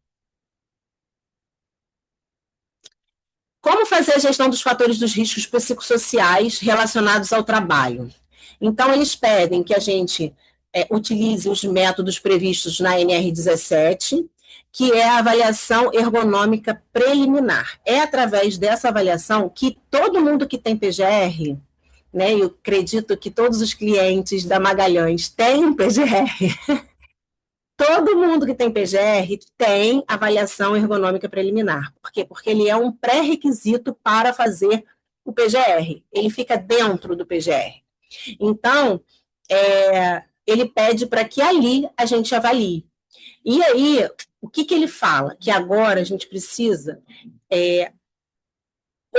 Como fazer a gestão dos fatores dos riscos psicossociais relacionados ao trabalho? Então, eles pedem que a gente utilize os métodos previstos na NR17, que é a avaliação ergonômica preliminar. É através dessa avaliação que todo mundo que tem PGR, né, eu acredito que todos os clientes da Magalhães têm PGR, todo mundo que tem PGR tem avaliação ergonômica preliminar. Por quê? Porque ele é um pré-requisito para fazer o PGR. Ele fica dentro do PGR. Então, ele pede para que ali a gente avalie. E aí, o que ele fala? Que agora a gente precisa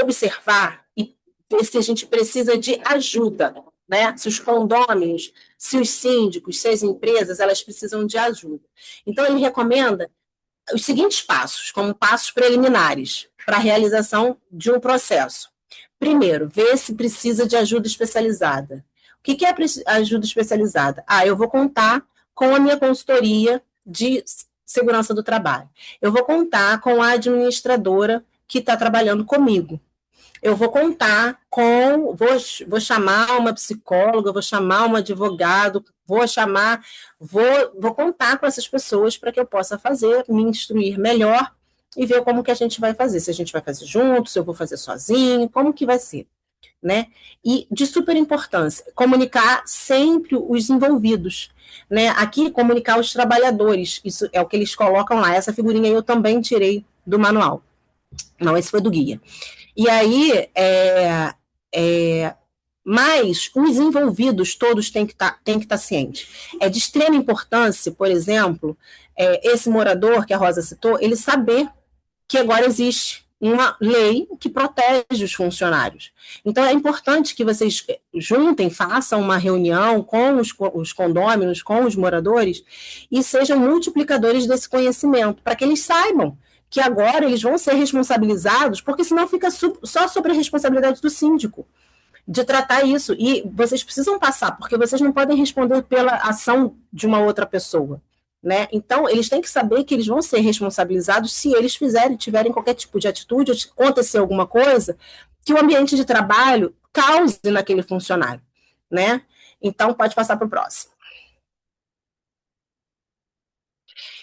observar e ver se a gente precisa de ajuda, né? Se os condôminos, se os síndicos, se as empresas, elas precisam de ajuda. Então, ele recomenda os seguintes passos, como passos preliminares para a realização de um processo. Primeiro, ver se precisa de ajuda especializada. O que é ajuda especializada? Eu vou contar com a minha consultoria de segurança do trabalho. Eu vou contar com a administradora que está trabalhando comigo. Eu vou contar vou chamar uma psicóloga, vou chamar um advogado, vou contar com essas pessoas para que eu possa me instruir melhor e ver como que a gente vai fazer, se a gente vai fazer junto, se eu vou fazer sozinho, como que vai ser, né? E de super importância, comunicar sempre os envolvidos, né? Aqui, comunicar os trabalhadores, isso é o que eles colocam lá, essa figurinha eu também tirei do manual, não, esse foi do guia. E aí, mas os envolvidos todos têm que estar cientes. É de extrema importância, por exemplo, esse morador que a Rosa citou, ele saber que agora existe uma lei que protege os funcionários. Então, é importante que vocês juntem, façam uma reunião com os condôminos, com os moradores, e sejam multiplicadores desse conhecimento, para que eles saibam que agora eles vão ser responsabilizados, porque senão fica só sobre a responsabilidade do síndico de tratar isso. E vocês precisam passar, porque vocês não podem responder pela ação de uma outra pessoa. Né? Então, eles têm que saber que eles vão ser responsabilizados se eles tiverem qualquer tipo de atitude, ou acontecer alguma coisa que o ambiente de trabalho cause naquele funcionário. Né? Então, pode passar para o próximo.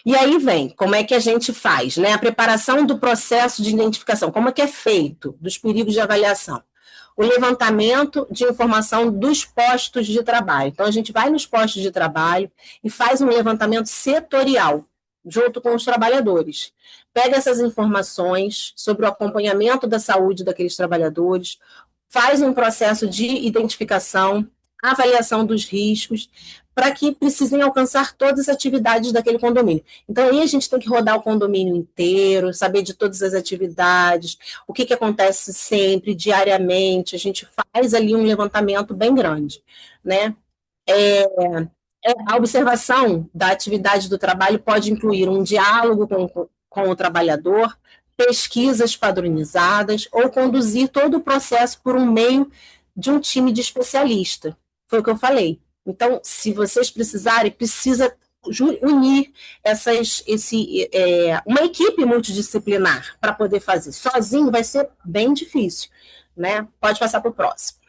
E aí vem, como é que a gente faz, né? A preparação do processo de identificação, como é que é feito, dos perigos de avaliação. O levantamento de informação dos postos de trabalho. Então, a gente vai nos postos de trabalho e faz um levantamento setorial, junto com os trabalhadores. Pega essas informações sobre o acompanhamento da saúde daqueles trabalhadores, faz um processo de identificação, avaliação dos riscos, para que precisem alcançar todas as atividades daquele condomínio. Então, aí a gente tem que rodar o condomínio inteiro, saber de todas as atividades, o que acontece sempre, diariamente, a gente faz ali um levantamento bem grande, né? A observação da atividade do trabalho pode incluir um diálogo com o trabalhador, pesquisas padronizadas, ou conduzir todo o processo por um meio de um time de especialista. Foi o que eu falei. Então, se vocês precisarem, precisa unir uma equipe multidisciplinar para poder fazer. Sozinho vai ser bem difícil, né? Pode passar para o próximo.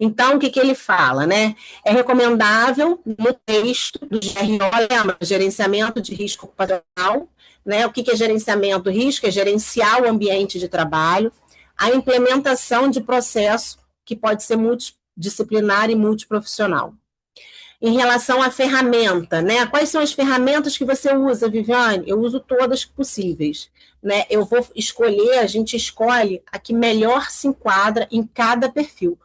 Então, o que ele fala, né? É recomendável, no texto do GRO, lembra, gerenciamento de risco ocupacional, né? O que é gerenciamento de risco? É gerenciar o ambiente de trabalho, a implementação de processo que pode ser multidisciplinar e multiprofissional. Em relação à ferramenta, né? Quais são as ferramentas que você usa, Viviane? Eu uso todas possíveis, né? Eu vou escolher, a gente escolhe a que melhor se enquadra em cada perfil.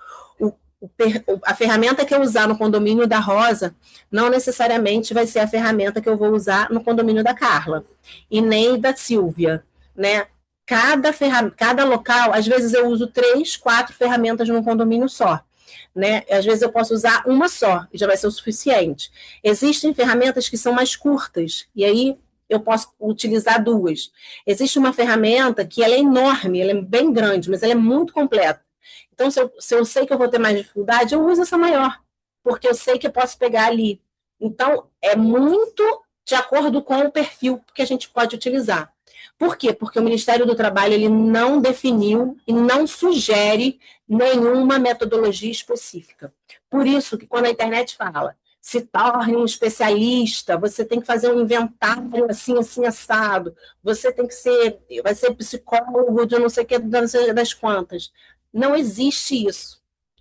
A ferramenta que eu usar no condomínio da Rosa não necessariamente vai ser a ferramenta que eu vou usar no condomínio da Carla, e nem da Silvia, né? Cada local, às vezes eu uso 3, 4 ferramentas num condomínio só, né? Às vezes eu posso usar uma só, e já vai ser o suficiente. Existem ferramentas que são mais curtas, e aí eu posso utilizar 2. Existe uma ferramenta que ela é enorme, ela é bem grande, mas ela é muito completa. Então, se eu sei que eu vou ter mais dificuldade, eu uso essa maior, porque eu sei que eu posso pegar ali. Então, é muito de acordo com o perfil que a gente pode utilizar. Por quê? Porque o Ministério do Trabalho ele não definiu e não sugere nenhuma metodologia específica. Por isso que quando a internet fala, se torne um especialista, você tem que fazer um inventário assim, assim, assado, você tem que vai ser psicólogo de não sei o que, não sei das quantas. Não existe isso,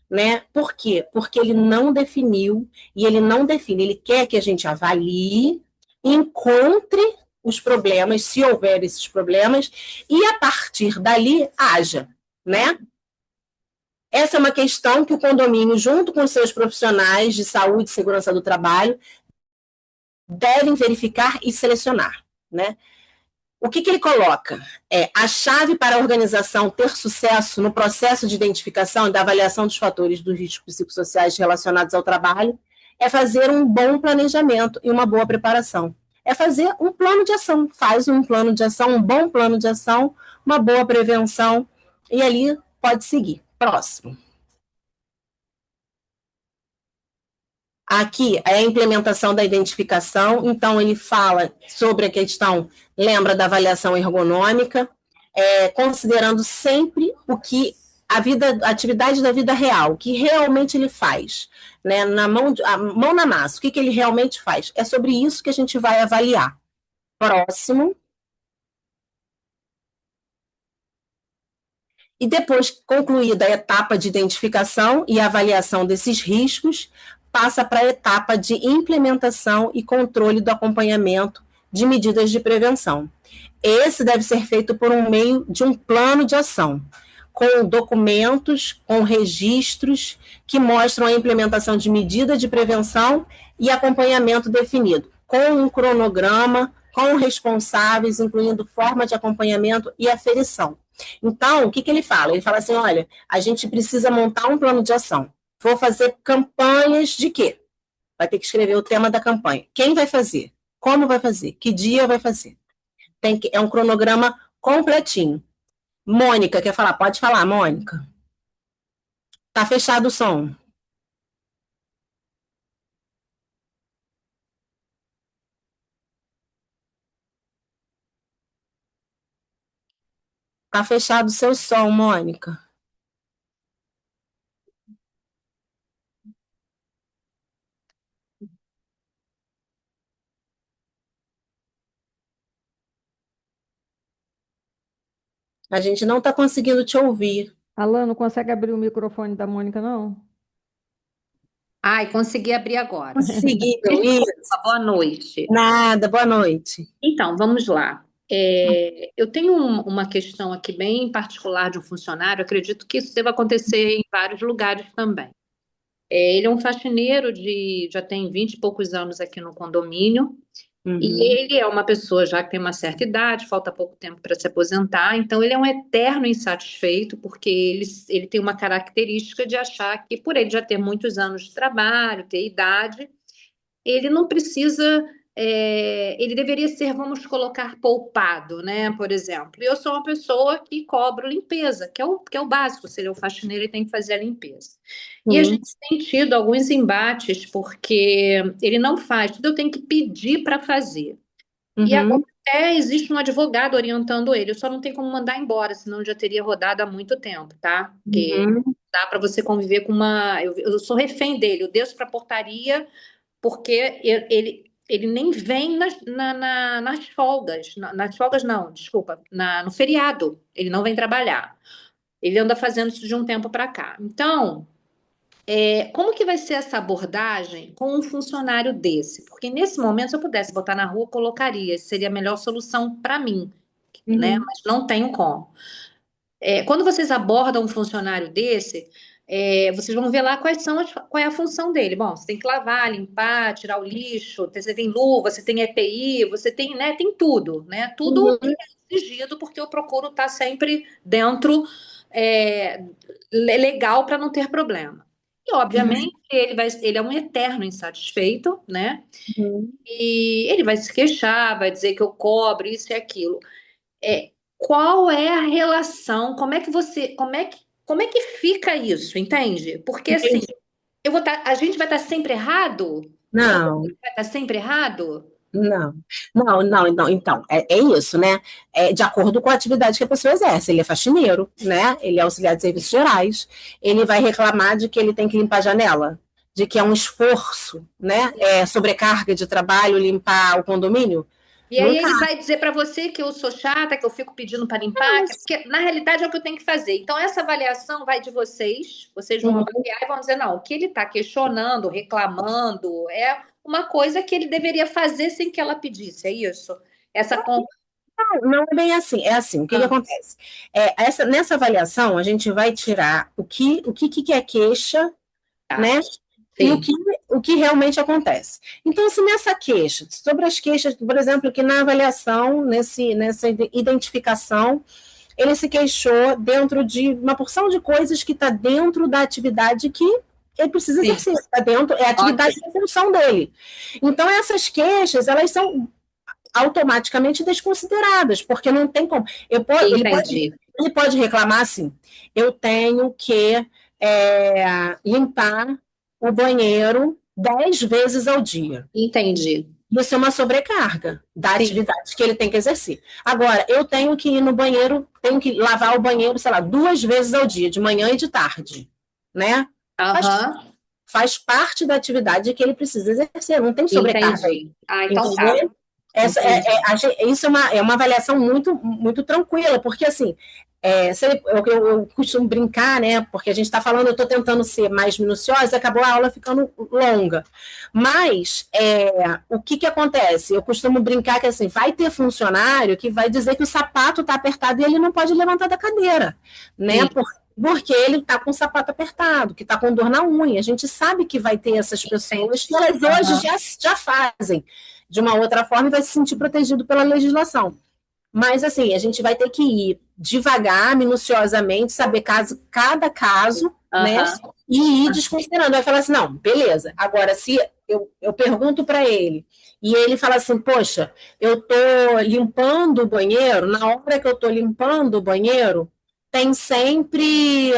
né? Por quê? Porque ele não definiu, e ele não define, ele quer que a gente avalie, encontre os problemas, se houver esses problemas, e a partir dali haja, né? Essa é uma questão que o condomínio, junto com os seus profissionais de saúde e segurança do trabalho, devem verificar e selecionar, né? O que ele coloca? A chave para a organização ter sucesso no processo de identificação e da avaliação dos fatores dos riscos psicossociais relacionados ao trabalho é fazer um bom planejamento e uma boa preparação. É fazer um plano de ação. Faz um plano de ação, um bom plano de ação, uma boa prevenção, e ali pode seguir. Próximo. Aqui é a implementação da identificação, então ele fala sobre a questão, lembra da avaliação ergonômica, considerando sempre o que a atividade da vida real, o que realmente ele faz, né? A mão na massa, o que ele realmente faz. É sobre isso que a gente vai avaliar. Próximo. E depois, concluída a etapa de identificação e avaliação desses riscos, passa para a etapa de implementação e controle do acompanhamento de medidas de prevenção. Esse deve ser feito por um meio de um plano de ação, com documentos, com registros que mostram a implementação de medida de prevenção e acompanhamento definido, com um cronograma, com responsáveis, incluindo forma de acompanhamento e aferição. Então, o que ele fala? Ele fala assim, olha, a gente precisa montar um plano de ação. Vou fazer campanhas de quê? Vai ter que escrever o tema da campanha. Quem vai fazer? Como vai fazer? Que dia vai fazer? É um cronograma completinho. Mônica, quer falar? Pode falar, Mônica. Tá fechado o som. Tá fechado o seu som, Mônica. A gente não está conseguindo te ouvir. Alan, não consegue abrir o microfone da Mônica, não? Ai, consegui abrir agora. Conseguiu, isso. Boa noite. Nada, boa noite. Então, vamos lá. Eu tenho uma questão aqui bem particular de um funcionário, acredito que isso deva acontecer em vários lugares também. Ele é um faxineiro já tem 20 e poucos anos aqui no condomínio, e ele é uma pessoa já que tem uma certa idade, falta pouco tempo para se aposentar, então ele é um eterno insatisfeito, porque ele tem uma característica de achar que, por ele já ter muitos anos de trabalho, ter idade, ele não precisa, ele deveria ser, vamos colocar, poupado, né? Por exemplo, eu sou uma pessoa que cobro limpeza, que é o básico, se ele é um faxineiro, ele tem que fazer a limpeza. E a gente tem tido alguns embates, porque ele não faz, tudo eu tenho que pedir para fazer. E agora até existe um advogado orientando ele, eu só não tenho como mandar embora, senão já teria rodado há muito tempo, tá? Porque dá para você conviver com uma... Eu sou refém dele, eu desço para a portaria, porque ele nem vem nas folgas. Nas folgas não, desculpa, no feriado. Ele não vem trabalhar. Ele anda fazendo isso de um tempo para cá. Então, como que vai ser essa abordagem com um funcionário desse? Porque nesse momento, se eu pudesse botar na rua, eu colocaria. Seria a melhor solução para mim, né? Mas não tenho como. Quando vocês abordam um funcionário desse, vocês vão ver lá qual é a função dele. Bom, você tem que lavar, limpar, tirar o lixo, você tem luva, você tem EPI, você tem, né, tem tudo, né? Tudo é exigido, porque eu procuro estar sempre dentro, legal para não ter problema. E, obviamente, ele é um eterno insatisfeito, né? E ele vai se queixar, vai dizer que eu cobro isso e aquilo. Qual é a relação? Como é que fica isso, entende? Porque assim, a gente vai estar sempre errado? Não. Vai estar sempre errado? Não. Então, é isso, né? De acordo com a atividade que a pessoa exerce. Ele é faxineiro, né? Ele é auxiliar de serviços gerais. Ele vai reclamar de que ele tem que limpar a janela, de que é um esforço, né? Sobrecarga de trabalho limpar o condomínio. E aí ele vai dizer para você que eu sou chata, que eu fico pedindo para limpar, porque na realidade é o que eu tenho que fazer. Então essa avaliação vai de vocês vão avaliar e vão dizer, não, o que ele está questionando, reclamando, é uma coisa que ele deveria fazer sem que ela pedisse, é isso? Não é bem assim, é assim, o que acontece? Nessa avaliação, a gente vai tirar o que é queixa, né? E o que realmente acontece. Então, se nessa queixa, sobre as queixas, por exemplo, que na avaliação, nessa identificação, ele se queixou dentro de uma porção de coisas que está dentro da atividade que ele precisa exercer, está dentro, é a atividade de função dele. Então, essas queixas, elas são automaticamente desconsideradas, porque não tem como. Ele pode reclamar assim, eu tenho que limpar o banheiro 10 vezes ao dia. Entendi. Isso é uma sobrecarga da atividade que ele tem que exercer. Agora, eu tenho que ir no banheiro, tenho que lavar o banheiro, sei lá, 2 vezes ao dia, de manhã e de tarde, né? Faz parte da atividade que ele precisa exercer, não tem sobrecarga. Entendi. Então tá. Isso é uma avaliação muito, muito tranquila, porque assim, eu costumo brincar, né? Porque a gente está falando, eu estou tentando ser mais minuciosa, acabou a aula ficando longa. Mas o que acontece? Eu costumo brincar que assim, vai ter funcionário que vai dizer que o sapato está apertado e ele não pode levantar da cadeira, né? Porque ele está com o sapato apertado, que está com dor na unha. A gente sabe que vai ter essas pessoas que elas hoje já fazem de uma outra forma e vai se sentir protegido pela legislação. Mas, assim, a gente vai ter que ir devagar, minuciosamente, saber cada caso, né? E ir desconsiderando. Vai falar assim, não, beleza. Agora, se eu pergunto para ele, e ele fala assim, poxa, eu tô limpando o banheiro, na hora que eu tô limpando o banheiro, tem sempre,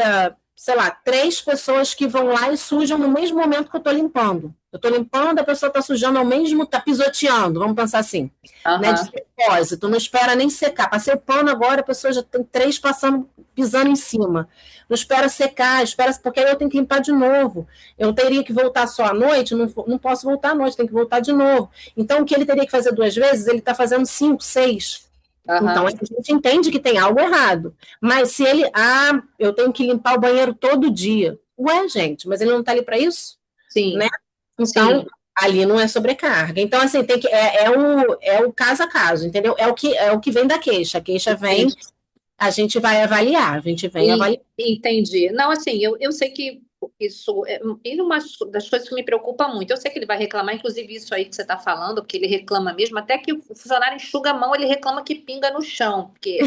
sei lá, 3 pessoas que vão lá e sujam no mesmo momento que eu tô limpando. Eu tô limpando, a pessoa tá sujando ao mesmo, tá pisoteando, vamos pensar assim, né, de propósito, não espera nem secar. Passei o pano agora, a pessoa já tem 3 pisando em cima. Não espera secar, espera, porque aí eu tenho que limpar de novo. Eu teria que voltar só à noite, não posso voltar à noite, tem que voltar de novo. Então, o que ele teria que fazer 2 vezes, ele está fazendo 5, 6. Então, a gente entende que tem algo errado. Mas se ele, eu tenho que limpar o banheiro todo dia. Ué, gente, mas ele não está ali para isso? Sim. Né? Então, Sim. ali não é sobrecarga. Então, assim, tem que, é o caso a caso, entendeu? É o que vem da queixa. A queixa vem, a gente vai avaliar, a gente vem avaliar. Entendi. Não, assim, eu sei que isso é uma das coisas que me preocupa muito. Eu sei que ele vai reclamar, inclusive isso aí que você está falando, porque ele reclama mesmo, até que o funcionário enxuga a mão, ele reclama que pinga no chão, porque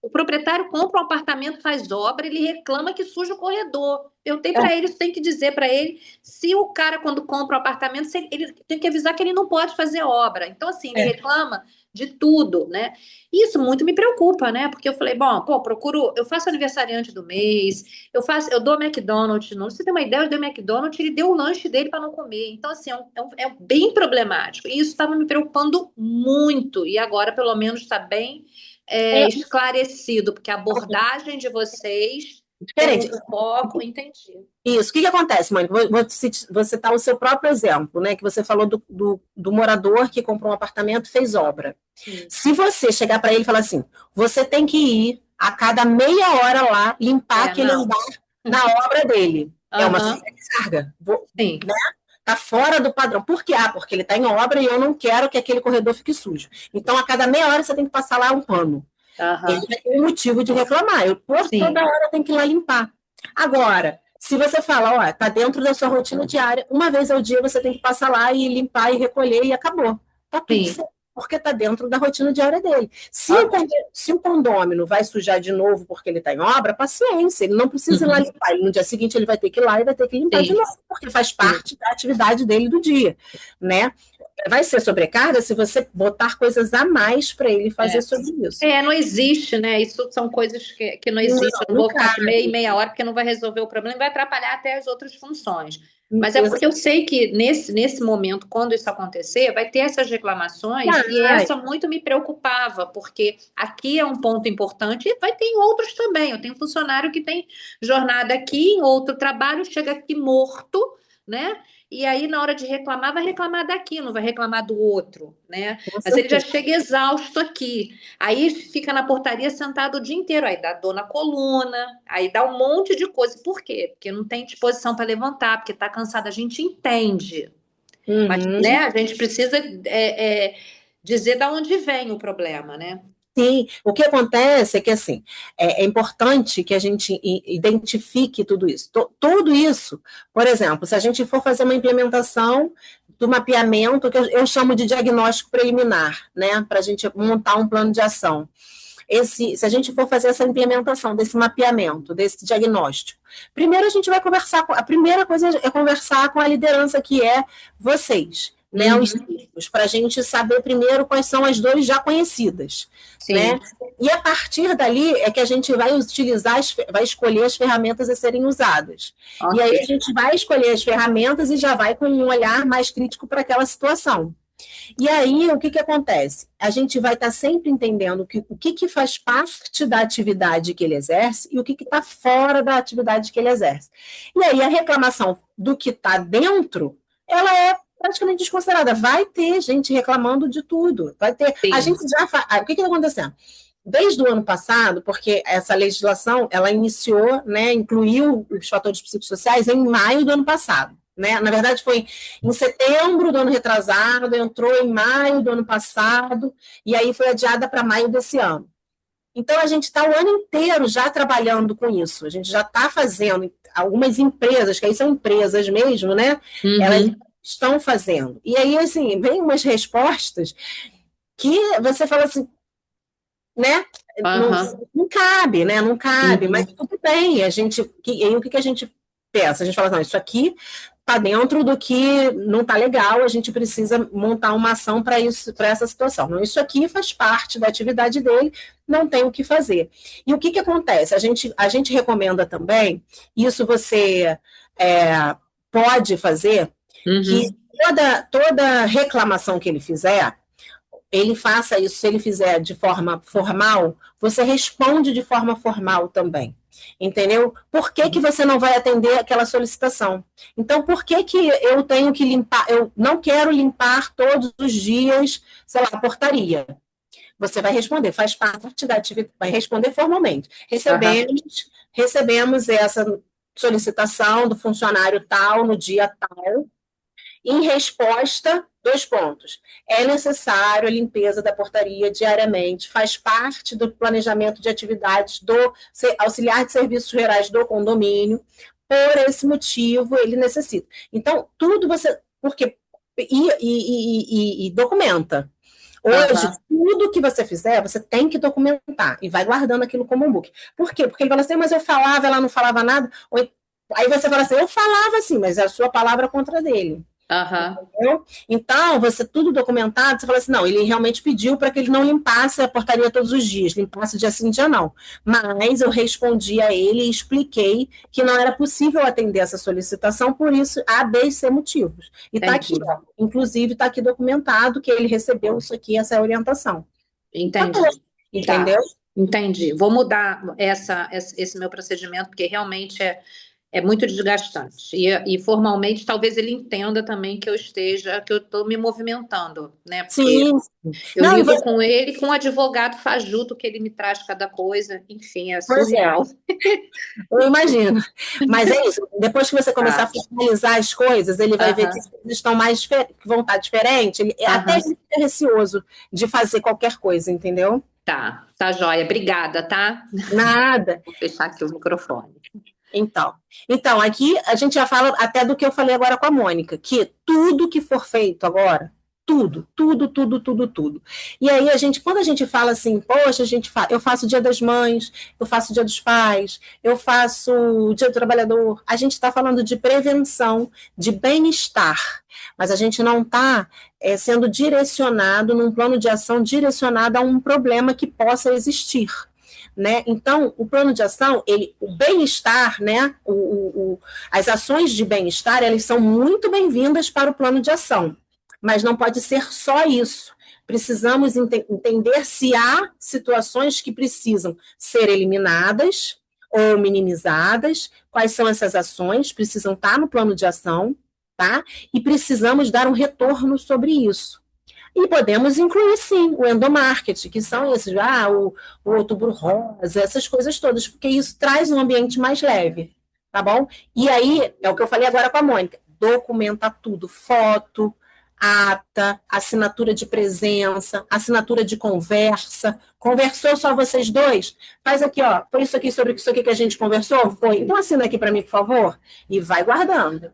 o proprietário compra um apartamento, faz obra, ele reclama que suja o corredor. Eu tenho para ele, tem que dizer para ele, se o cara, quando compra um apartamento, ele tem que avisar que ele não pode fazer obra. Então, assim, ele reclama de tudo, né? Isso muito me preocupa, né? Porque eu falei, bom, eu faço aniversariante do mês, eu dou McDonald's, não, você tem uma ideia, eu dei McDonald's, ele deu o lanche dele para não comer. Então, assim, é bem problemático. E isso estava me preocupando muito. E agora, pelo menos, está bem esclarecido, porque a abordagem de vocês diferente. tem um foco, entendi. Isso. O que acontece, Mônica? Vou citar o seu próprio exemplo, né? Que você falou do morador que comprou um apartamento e fez obra. Se você chegar para ele e falar assim, você tem que ir a cada meia hora lá limpar aquele andar na obra dele. É uma sobrecarga. Sim. Né? Tá fora do padrão. Por quê? Porque ele está em obra e eu não quero que aquele corredor fique sujo. Então, a cada meia hora você tem que passar lá um pano. Ele vai ter um motivo de reclamar. Toda hora eu tenho que ir lá limpar. Agora, se você fala, ó, tá dentro da sua rotina diária, uma vez ao dia você tem que passar lá e limpar e recolher e acabou. Tá tudo certo, porque tá dentro da rotina diária dele. Se o condômino vai sujar de novo porque ele tá em obra, paciência, ele não precisa ir lá limpar. No dia seguinte ele vai ter que ir lá e vai ter que limpar de novo, porque faz parte da atividade dele do dia, né? Vai ser sobrecarga se você botar coisas a mais para ele fazer sobre isso. Não existe, né? Isso são coisas que não existem. Eu não vou ficar de meia hora porque não vai resolver o problema e vai atrapalhar até as outras funções. Mas é porque eu sei que nesse momento, quando isso acontecer, vai ter essas reclamações e essa muito me preocupava, porque aqui é um ponto importante e vai ter em outros também. Eu tenho funcionário que tem jornada aqui, em outro trabalho, chega aqui morto, né? E aí, na hora de reclamar, vai reclamar daqui, não vai reclamar do outro, né? Mas ele já chega exausto aqui. Aí fica na portaria sentado o dia inteiro. Aí dá dor na coluna, aí dá um monte de coisa. Por quê? Porque não tem disposição para levantar, porque está cansado. A gente entende. Mas, né, a gente precisa dizer de onde vem o problema, né? Sim, o que acontece é que, assim, é importante que a gente identifique tudo isso. Tudo isso, por exemplo, se a gente for fazer uma implementação do mapeamento, que eu chamo de diagnóstico preliminar, né, para a gente montar um plano de ação. Se a gente for fazer essa implementação desse mapeamento, desse diagnóstico, primeiro a gente vai conversar, a primeira coisa é conversar com a liderança, que é vocês, né, os ciclos, para a gente saber primeiro quais são as dores já conhecidas, né? E a partir dali é que a gente vai vai escolher as ferramentas a serem usadas. E aí a gente vai escolher as ferramentas e já vai com um olhar mais crítico para aquela situação. E aí, o que acontece? A gente vai estar sempre entendendo o que faz parte da atividade que ele exerce e o que está fora da atividade que ele exerce. E aí, a reclamação do que está dentro, ela é praticamente desconsiderada. Vai ter gente reclamando de tudo. Vai ter. A gente já faz. O que está acontecendo? Desde o ano passado, porque essa legislação, ela iniciou, né, incluiu os fatores psicossociais em maio do ano passado. Né? Na verdade, foi em setembro do ano retrasado, entrou em maio do ano passado, e aí foi adiada para maio desse ano. Então, a gente está o ano inteiro já trabalhando com isso. A gente já está fazendo, algumas empresas, que aí são empresas mesmo, né? Elas estão fazendo? E aí, assim, vem umas respostas que você fala assim, né? Aham. Não cabe, né? Não cabe, mas Uhum. tudo bem. E aí o que que a gente pensa? A gente fala, não, isso aqui está dentro do que não está legal, a gente precisa montar uma ação para isso, para essa situação. Não, isso aqui faz parte da atividade dele, não tem o que fazer. E o que que acontece? A gente recomenda também, isso você pode fazer, que Uhum. toda reclamação que ele fizer, ele faça isso, se ele fizer de forma formal, você responde de forma formal também. Entendeu? Por que que você não vai atender aquela solicitação? Então, por que que eu tenho que limpar, eu não quero limpar todos os dias, sei lá, a portaria? Você vai responder, faz parte da atividade, vai responder formalmente. Aham. Recebemos essa solicitação do funcionário tal, no dia tal, em resposta, 2 pontos. É necessário a limpeza da portaria diariamente, faz parte do planejamento de atividades do auxiliar de serviços gerais do condomínio. Por esse motivo, ele necessita. Então, tudo você. Porque. E documenta. Hoje, Aham. tudo que você fizer, você tem que documentar e vai guardando aquilo como um book. Por quê? Porque ele fala assim, mas eu falava, ela não falava nada. Aí você fala assim, eu falava assim, mas é a sua palavra contra dele. Aham. Entendeu? Então, você tudo documentado, você fala assim, não, ele realmente pediu para que ele não limpasse a portaria todos os dias, limpasse dia sim, dia não. Mas eu respondi a ele e expliquei que não era possível atender essa solicitação, por isso, A, B e C motivos. E está aqui, Entendi. ó, inclusive está aqui documentado que ele recebeu isso aqui, essa orientação. Acabou, Entendi. Tá. entendeu? Entendi. Vou mudar esse meu procedimento, porque realmente é muito desgastante. E formalmente, talvez ele entenda também que eu estou me movimentando, né? Porque Sim. eu Não, e lido você, com ele, com um advogado fajuto, que ele me traz cada coisa. Enfim, é pois é. surreal. Eu imagino. Mas é isso. Depois que você começar a Tá. formalizar as coisas, ele vai ver que Aham. as coisas estão mais que vão estar diferentes. Até Aham. ele fica receoso de fazer qualquer coisa, entendeu? Tá. Tá joia. Obrigada, tá? Nada. Vou fechar aqui o microfone. Então, aqui a gente já fala até do que eu falei agora com a Mônica, que tudo que for feito agora, tudo, tudo, tudo, tudo, tudo. E aí quando a gente fala assim, poxa, eu faço o Dia das Mães, eu faço o Dia dos Pais, eu faço o Dia do Trabalhador, a gente está falando de prevenção, de bem-estar, mas a gente não está sendo direcionado num plano de ação direcionado a um problema que possa existir. Né? Então, o plano de ação, o bem-estar, né? As ações de bem-estar, elas são muito bem-vindas para o plano de ação, mas não pode ser só isso. Precisamos entender se há situações que precisam ser eliminadas ou minimizadas, quais são essas ações, precisam estar no plano de ação, tá? E precisamos dar um retorno sobre isso. E podemos incluir, sim, o endomarketing, que são esses, o outubro rosa, essas coisas todas, porque isso traz um ambiente mais leve, tá bom? E aí, é o que eu falei agora com a Mônica, documenta tudo, foto, ata, assinatura de presença, assinatura de conversa. Conversou só vocês dois? Faz aqui, ó, foi isso aqui sobre isso aqui que a gente conversou? Foi. Então assina aqui para mim, por favor, e vai guardando.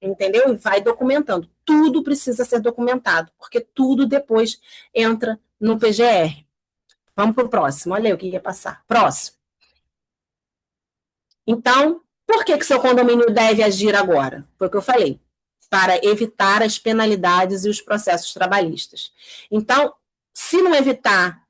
Entendeu? E vai documentando. Tudo precisa ser documentado, porque tudo depois entra no PGR. Vamos para o próximo. Olha aí o que ia passar. Próximo. Então, por que seu condomínio deve agir agora? Foi o que eu falei. Para evitar as penalidades e os processos trabalhistas. Então, se não evitar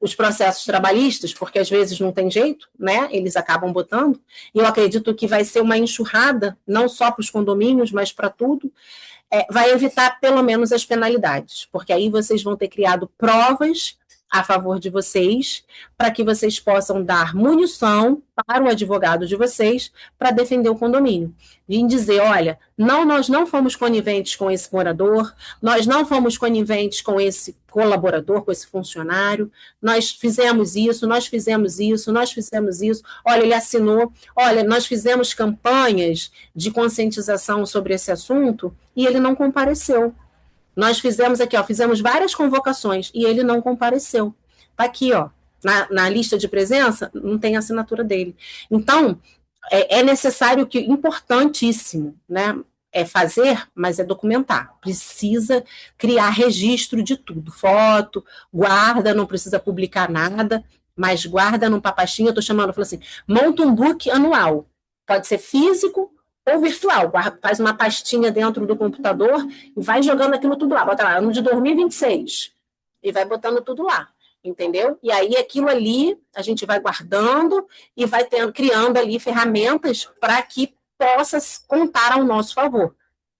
os processos trabalhistas, porque às vezes não tem jeito, né? Eles acabam botando, e eu acredito que vai ser uma enxurrada, não só para os condomínios, mas para tudo, vai evitar pelo menos as penalidades, porque aí vocês vão ter criado provas a favor de vocês, para que vocês possam dar munição para o advogado de vocês para defender o condomínio. Em dizer, olha, não, nós não fomos coniventes com esse morador, nós não fomos coniventes com esse colaborador, com esse funcionário, nós fizemos isso, nós fizemos isso, nós fizemos isso, olha, ele assinou, olha, nós fizemos campanhas de conscientização sobre esse assunto e ele não compareceu. Nós fizemos aqui, ó, fizemos várias convocações e ele não compareceu. Está aqui, ó, na lista de presença, não tem a assinatura dele. Então, é necessário que, importantíssimo, né? é fazer, mas é documentar. Precisa criar registro de tudo, foto, guarda, não precisa publicar nada, mas guarda num papachinho, eu estou chamando, eu falo assim, monta um book anual, pode ser físico ou virtual, faz uma pastinha dentro do computador e vai jogando aquilo tudo lá, bota lá, ano de 2026, e vai botando tudo lá, entendeu? E aí aquilo ali, a gente vai guardando e vai criando ali ferramentas para que possa contar ao nosso favor,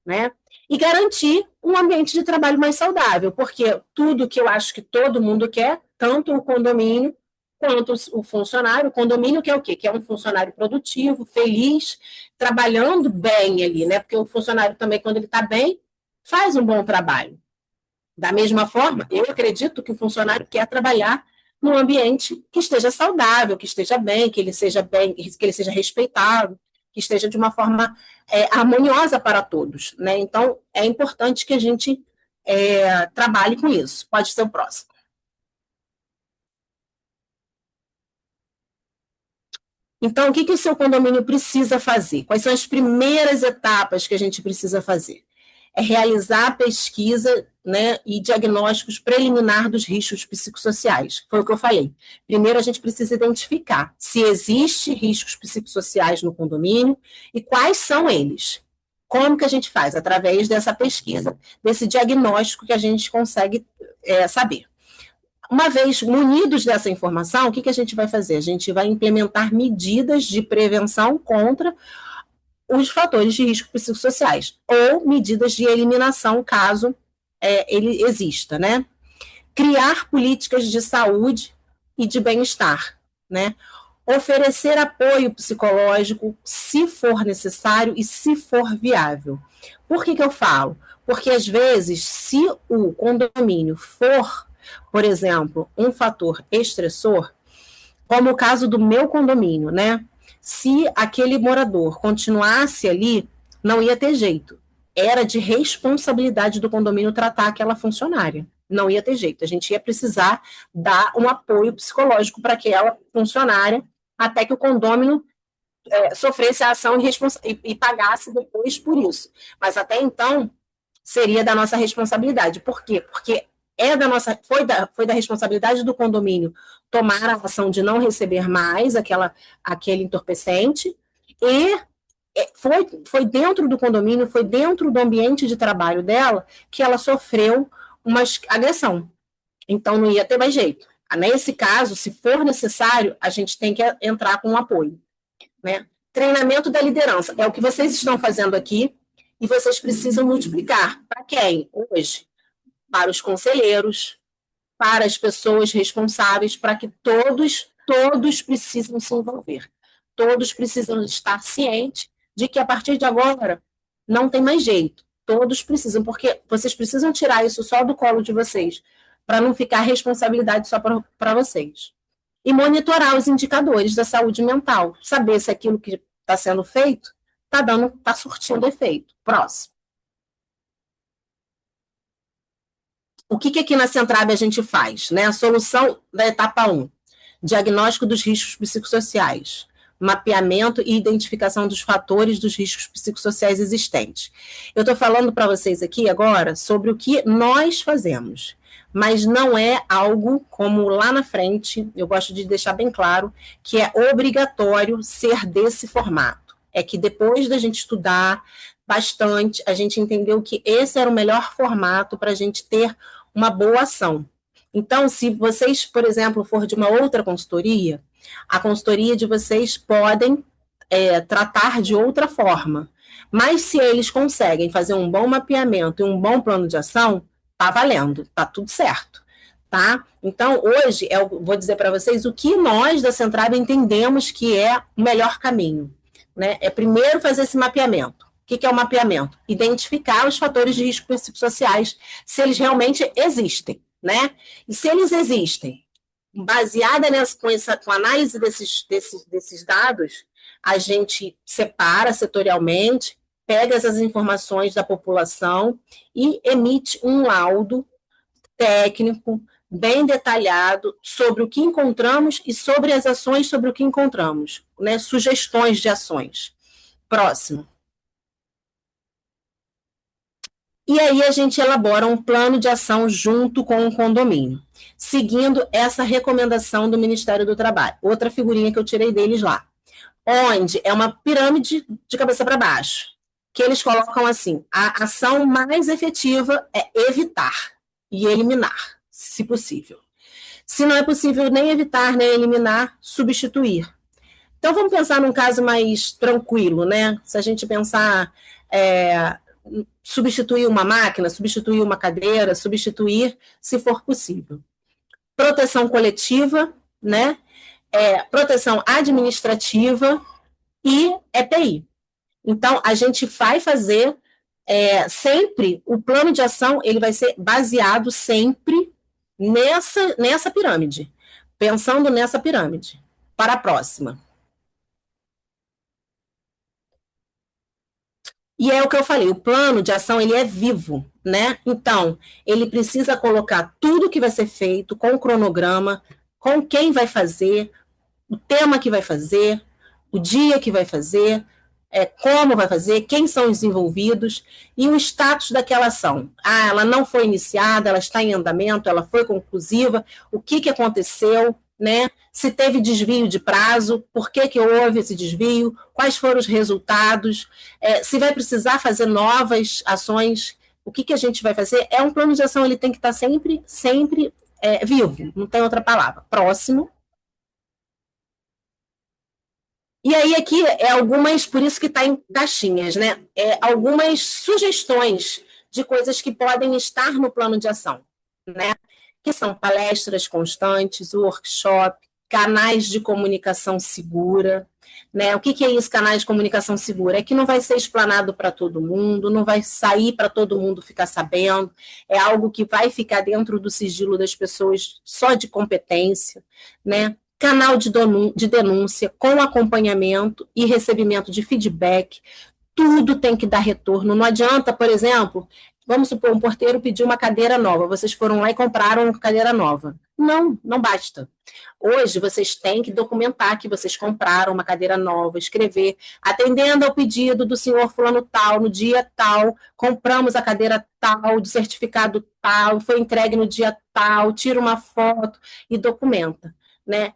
né? E garantir um ambiente de trabalho mais saudável, porque tudo que eu acho que todo mundo quer, tanto o condomínio quanto o funcionário, o condomínio que é o quê? Que é um funcionário produtivo, feliz, trabalhando bem ali, né? Porque o funcionário também, quando ele está bem, faz um bom trabalho. Da mesma forma, eu acredito que o funcionário quer trabalhar num ambiente que esteja saudável, que esteja bem, que ele seja respeitado, que esteja de uma forma harmoniosa para todos, né? Então, é importante que a gente trabalhe com isso. Pode ser o próximo. Então, o que o seu condomínio precisa fazer? Quais são as primeiras etapas que a gente precisa fazer? É realizar a pesquisa, né, e diagnósticos preliminar dos riscos psicossociais. Foi o que eu falei. Primeiro, a gente precisa identificar se existem riscos psicossociais no condomínio e quais são eles. Como que a gente faz? Através dessa pesquisa, desse diagnóstico que a gente consegue saber. Uma vez munidos dessa informação, o que a gente vai fazer? A gente vai implementar medidas de prevenção contra os fatores de risco psicossociais, ou medidas de eliminação, caso ele exista, né? Criar políticas de saúde e de bem-estar, né? Oferecer apoio psicológico, se for necessário e se for viável. Por que eu falo? Porque, às vezes, se o condomínio for, por exemplo, um fator estressor, como o caso do meu condomínio, né? Se aquele morador continuasse ali, não ia ter jeito. Era de responsabilidade do condomínio tratar aquela funcionária. Não ia ter jeito. A gente ia precisar dar um apoio psicológico para aquela funcionária até que o condomínio sofresse a ação e pagasse depois por isso. Mas até então, seria da nossa responsabilidade. Por quê? Porque foi da responsabilidade do condomínio tomar a ação de não receber mais aquele entorpecente e foi dentro do condomínio, foi dentro do ambiente de trabalho dela que ela sofreu uma agressão. Então não ia ter mais jeito. Nesse caso, se for necessário, a gente tem que entrar com um apoio, né? Treinamento da liderança é o que vocês estão fazendo aqui e vocês precisam multiplicar. Para quem? Hoje, para os conselheiros, para as pessoas responsáveis, para que todos precisam se envolver. Todos precisam estar cientes de que a partir de agora não tem mais jeito. Todos precisam, porque vocês precisam tirar isso só do colo de vocês, para não ficar responsabilidade só para vocês. E monitorar os indicadores da saúde mental, saber se aquilo que está sendo feito está surtindo efeito. Próximo. O que aqui na Centrab a gente faz? Né? A solução da etapa 1, diagnóstico dos riscos psicossociais, mapeamento e identificação dos fatores dos riscos psicossociais existentes. Eu estou falando para vocês aqui agora sobre o que nós fazemos, mas não é algo como lá na frente, eu gosto de deixar bem claro, que é obrigatório ser desse formato. É que depois da gente estudar bastante, a gente entendeu que esse era o melhor formato para a gente ter uma boa ação. Então, se vocês, por exemplo, for de uma outra consultoria, a consultoria de vocês podem tratar de outra forma. Mas se eles conseguem fazer um bom mapeamento e um bom plano de ação, tá valendo, tá tudo certo, tá? Então, hoje, eu vou dizer para vocês o que nós da Centrab entendemos que é o melhor caminho, né? É primeiro fazer esse mapeamento. O que é o mapeamento? Identificar os fatores de risco psicossociais, se eles realmente existem, né? E se eles existem, baseada com a análise desses dados, a gente separa setorialmente, pega essas informações da população e emite um laudo técnico bem detalhado sobre o que encontramos e sobre as ações sobre o que encontramos, né? Sugestões de ações. Próximo. E aí a gente elabora um plano de ação junto com o condomínio, seguindo essa recomendação do Ministério do Trabalho. Outra figurinha que eu tirei deles lá, onde é uma pirâmide de cabeça para baixo, que eles colocam assim: a ação mais efetiva é evitar e eliminar, se possível. Se não é possível nem evitar, nem eliminar, substituir. Então, vamos pensar num caso mais tranquilo, né? Se a gente pensar substituir uma máquina, substituir uma cadeira, substituir, se for possível. Proteção coletiva, né? Proteção administrativa e EPI. Então, a gente vai fazer sempre, o plano de ação, ele vai ser baseado sempre nessa pirâmide, pensando nessa pirâmide. Para a próxima. E é o que eu falei, o plano de ação, ele é vivo, né? Então, ele precisa colocar tudo que vai ser feito, com o cronograma, com quem vai fazer, o tema que vai fazer, o dia que vai fazer, como vai fazer, quem são os envolvidos e o status daquela ação. Ela não foi iniciada, ela está em andamento, ela foi conclusiva, o que aconteceu, né? Se teve desvio de prazo, por que houve esse desvio, quais foram os resultados, se vai precisar fazer novas ações, o que a gente vai fazer. Um plano de ação, ele tem que estar sempre vivo, não tem outra palavra. Próximo. E aí aqui algumas, por isso que está em caixinhas, né? Algumas sugestões de coisas que podem estar no plano de ação, né? Que são palestras constantes, workshop, canais de comunicação segura, né? O que é isso, canais de comunicação segura? É que não vai ser explanado para todo mundo, não vai sair para todo mundo ficar sabendo, é algo que vai ficar dentro do sigilo das pessoas só de competência, né? Canal de denúncia com acompanhamento e recebimento de feedback, tudo tem que dar retorno. Não adianta, por exemplo, vamos supor, um porteiro pediu uma cadeira nova, vocês foram lá e compraram uma cadeira nova. Não basta. Hoje, vocês têm que documentar que vocês compraram uma cadeira nova, escrever, atendendo ao pedido do senhor fulano tal, no dia tal, compramos a cadeira tal, de certificado tal, foi entregue no dia tal, tira uma foto e documenta, né?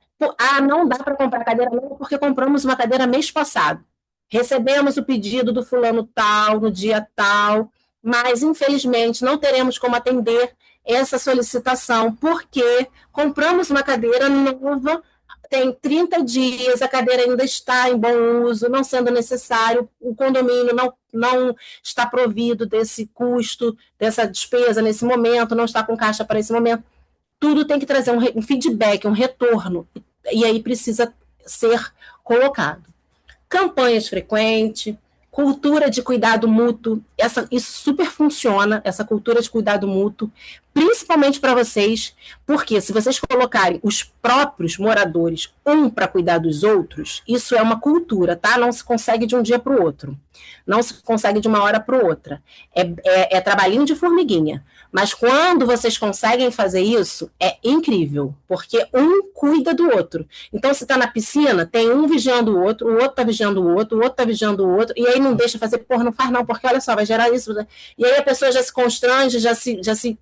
Não dá para comprar cadeira nova porque compramos uma cadeira mês passado. Recebemos o pedido do fulano tal, no dia tal, mas, infelizmente, não teremos como atender essa solicitação, porque compramos uma cadeira nova, tem 30 dias, a cadeira ainda está em bom uso, não sendo necessário, o condomínio não está provido desse custo, dessa despesa nesse momento, não está com caixa para esse momento. Tudo tem que trazer um feedback, um retorno, e aí precisa ser colocado. Campanhas frequentes, cultura de cuidado mútuo, isso super funciona, essa cultura de cuidado mútuo, principalmente para vocês, porque se vocês colocarem os próprios moradores para cuidar dos outros, isso é uma cultura, tá? Não se consegue de um dia para o outro, não se consegue de uma hora para outra, é trabalhinho de formiguinha, mas quando vocês conseguem fazer isso, é incrível, porque um cuida do outro. Então, se está na piscina, tem um vigiando o outro está vigiando o outro está vigiando o outro, e aí não deixa fazer, não faz não, porque olha só, vai gerar isso, e aí a pessoa já se constrange, já se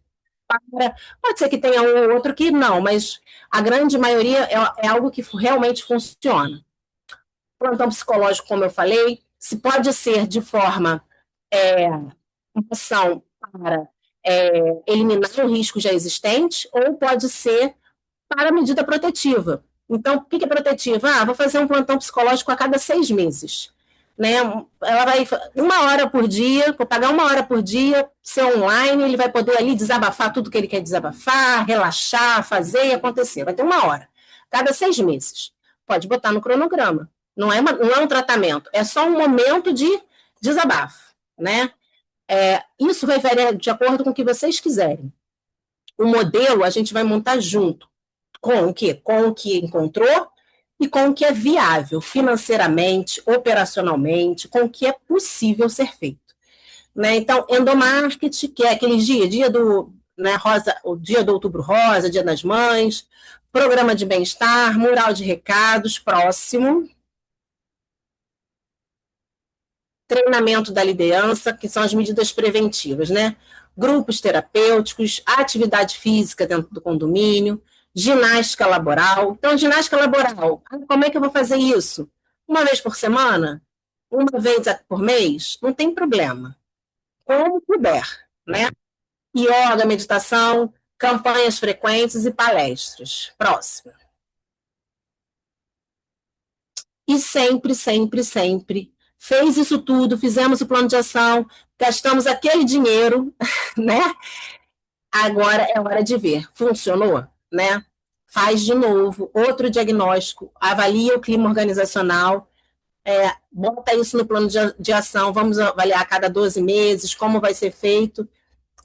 para. Pode ser que tenha um ou outro que não, mas a grande maioria é algo que realmente funciona. Plantão psicológico, como eu falei, se pode ser de forma uma ação para eliminar um risco já existente, ou pode ser para medida protetiva. Então, o que é protetiva? Vou fazer um plantão psicológico a cada 6 meses. Né? Ela vai 1 hora por dia, vou pagar 1 hora por dia, ser online, ele vai poder ali desabafar tudo que ele quer desabafar, relaxar, fazer e acontecer. Vai ter 1 hora, cada 6 meses. Pode botar no cronograma. Não é um tratamento, é só um momento de desabafo. Né? Isso vai variar de acordo com o que vocês quiserem. O modelo a gente vai montar junto com o quê? Com o que encontrou e com o que é viável financeiramente, operacionalmente, com o que é possível ser feito. Né? Então, endomarketing, que é aquele dia do, né, rosa, o dia do Outubro Rosa, Dia das Mães, programa de bem-estar, mural de recados, próximo. treinamento da liderança, que são as medidas preventivas, né? Grupos terapêuticos, atividade física dentro do condomínio, ginástica laboral. Então, ginástica laboral, como é que eu vou fazer isso? Uma vez por semana? Uma vez por mês? Não tem problema. Como puder, né? Yoga, meditação, campanhas frequentes e palestras. Próximo. E sempre, sempre, sempre fez isso tudo, fizemos o plano de ação, gastamos aquele dinheiro, né? Agora é hora de ver. Funcionou, né? Faz de novo, outro diagnóstico, avalia o clima organizacional, bota isso no plano de ação, vamos avaliar a cada 12 meses, como vai ser feito,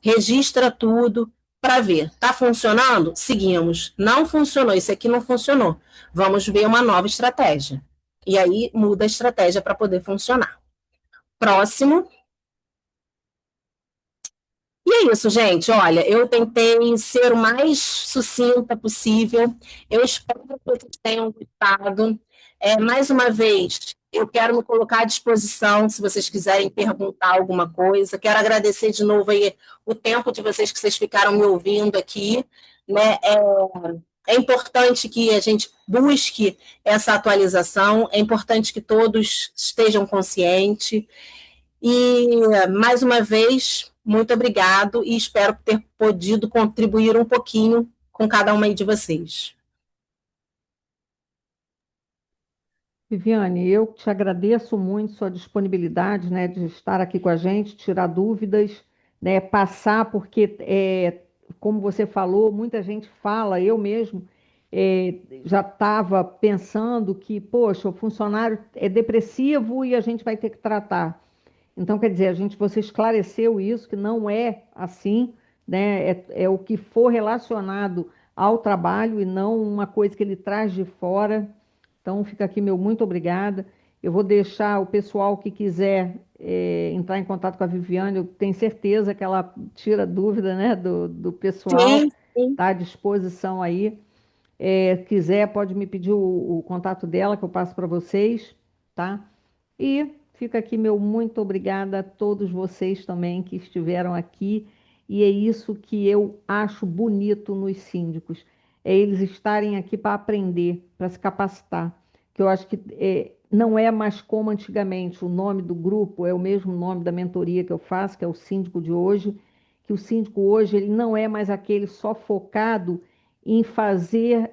registra tudo para ver. Está funcionando? Seguimos. Não funcionou, isso aqui não funcionou. Vamos ver uma nova estratégia. E aí muda a estratégia para poder funcionar. Próximo. E é isso, gente. Olha, eu tentei ser o mais sucinta possível. Eu espero que vocês tenham gostado. Mais uma vez, eu quero me colocar à disposição se vocês quiserem perguntar alguma coisa. Quero agradecer de novo aí o tempo de vocês que vocês ficaram me ouvindo aqui, né? É importante que a gente busque essa atualização, é importante que todos estejam conscientes. E, mais uma vez, muito obrigado e espero ter podido contribuir um pouquinho com cada uma aí de vocês. Viviane, eu te agradeço muito sua disponibilidade, né, de estar aqui com a gente, tirar dúvidas, né, passar, porque, como você falou, muita gente fala, eu mesmo já estava pensando que, poxa, o funcionário é depressivo e a gente vai ter que tratar. Então, quer dizer, você esclareceu isso, que não é assim, né? É o que for relacionado ao trabalho e não uma coisa que ele traz de fora. Então, fica aqui meu muito obrigada. Eu vou deixar o pessoal que quiser entrar em contato com a Viviane, eu tenho certeza que ela tira dúvida, né, do pessoal, Sim, sim. está à disposição aí. Quiser, pode me pedir o contato dela, que eu passo para vocês, tá? E fica aqui meu muito obrigada a todos vocês também que estiveram aqui. E é isso que eu acho bonito nos síndicos, é eles estarem aqui para aprender, para se capacitar. Que eu acho que não é mais como antigamente, o nome do grupo é o mesmo nome da mentoria que eu faço, que é o síndico de hoje, que o síndico hoje ele não é mais aquele só focado em fazer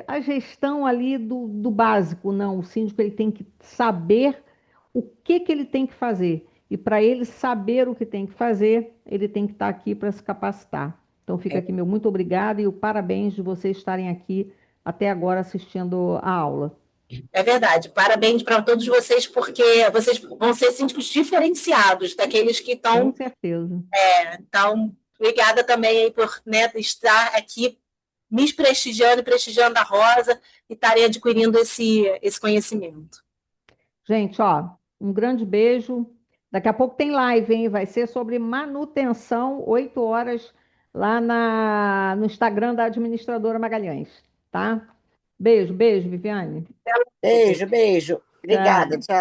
a gestão ali do básico, não. O síndico ele tem que saber o que ele tem que fazer. E para ele saber o que tem que fazer, ele tem que estar aqui para se capacitar. Então fica aqui meu muito obrigado e o parabéns de vocês estarem aqui até agora assistindo a aula. É verdade. Parabéns para todos vocês, porque vocês vão ser síndicos diferenciados daqueles que Com estão. certeza. Então, obrigada também aí por, né, estar aqui me prestigiando e prestigiando a Rosa e estarem adquirindo esse conhecimento. Gente, ó, um grande beijo. Daqui a pouco tem live, hein? Vai ser sobre manutenção, 8 horas, lá no Instagram da administradora Magalhães, tá? Beijo, beijo, Viviane. Beijo, beijo. Obrigada, Tchau. tchau.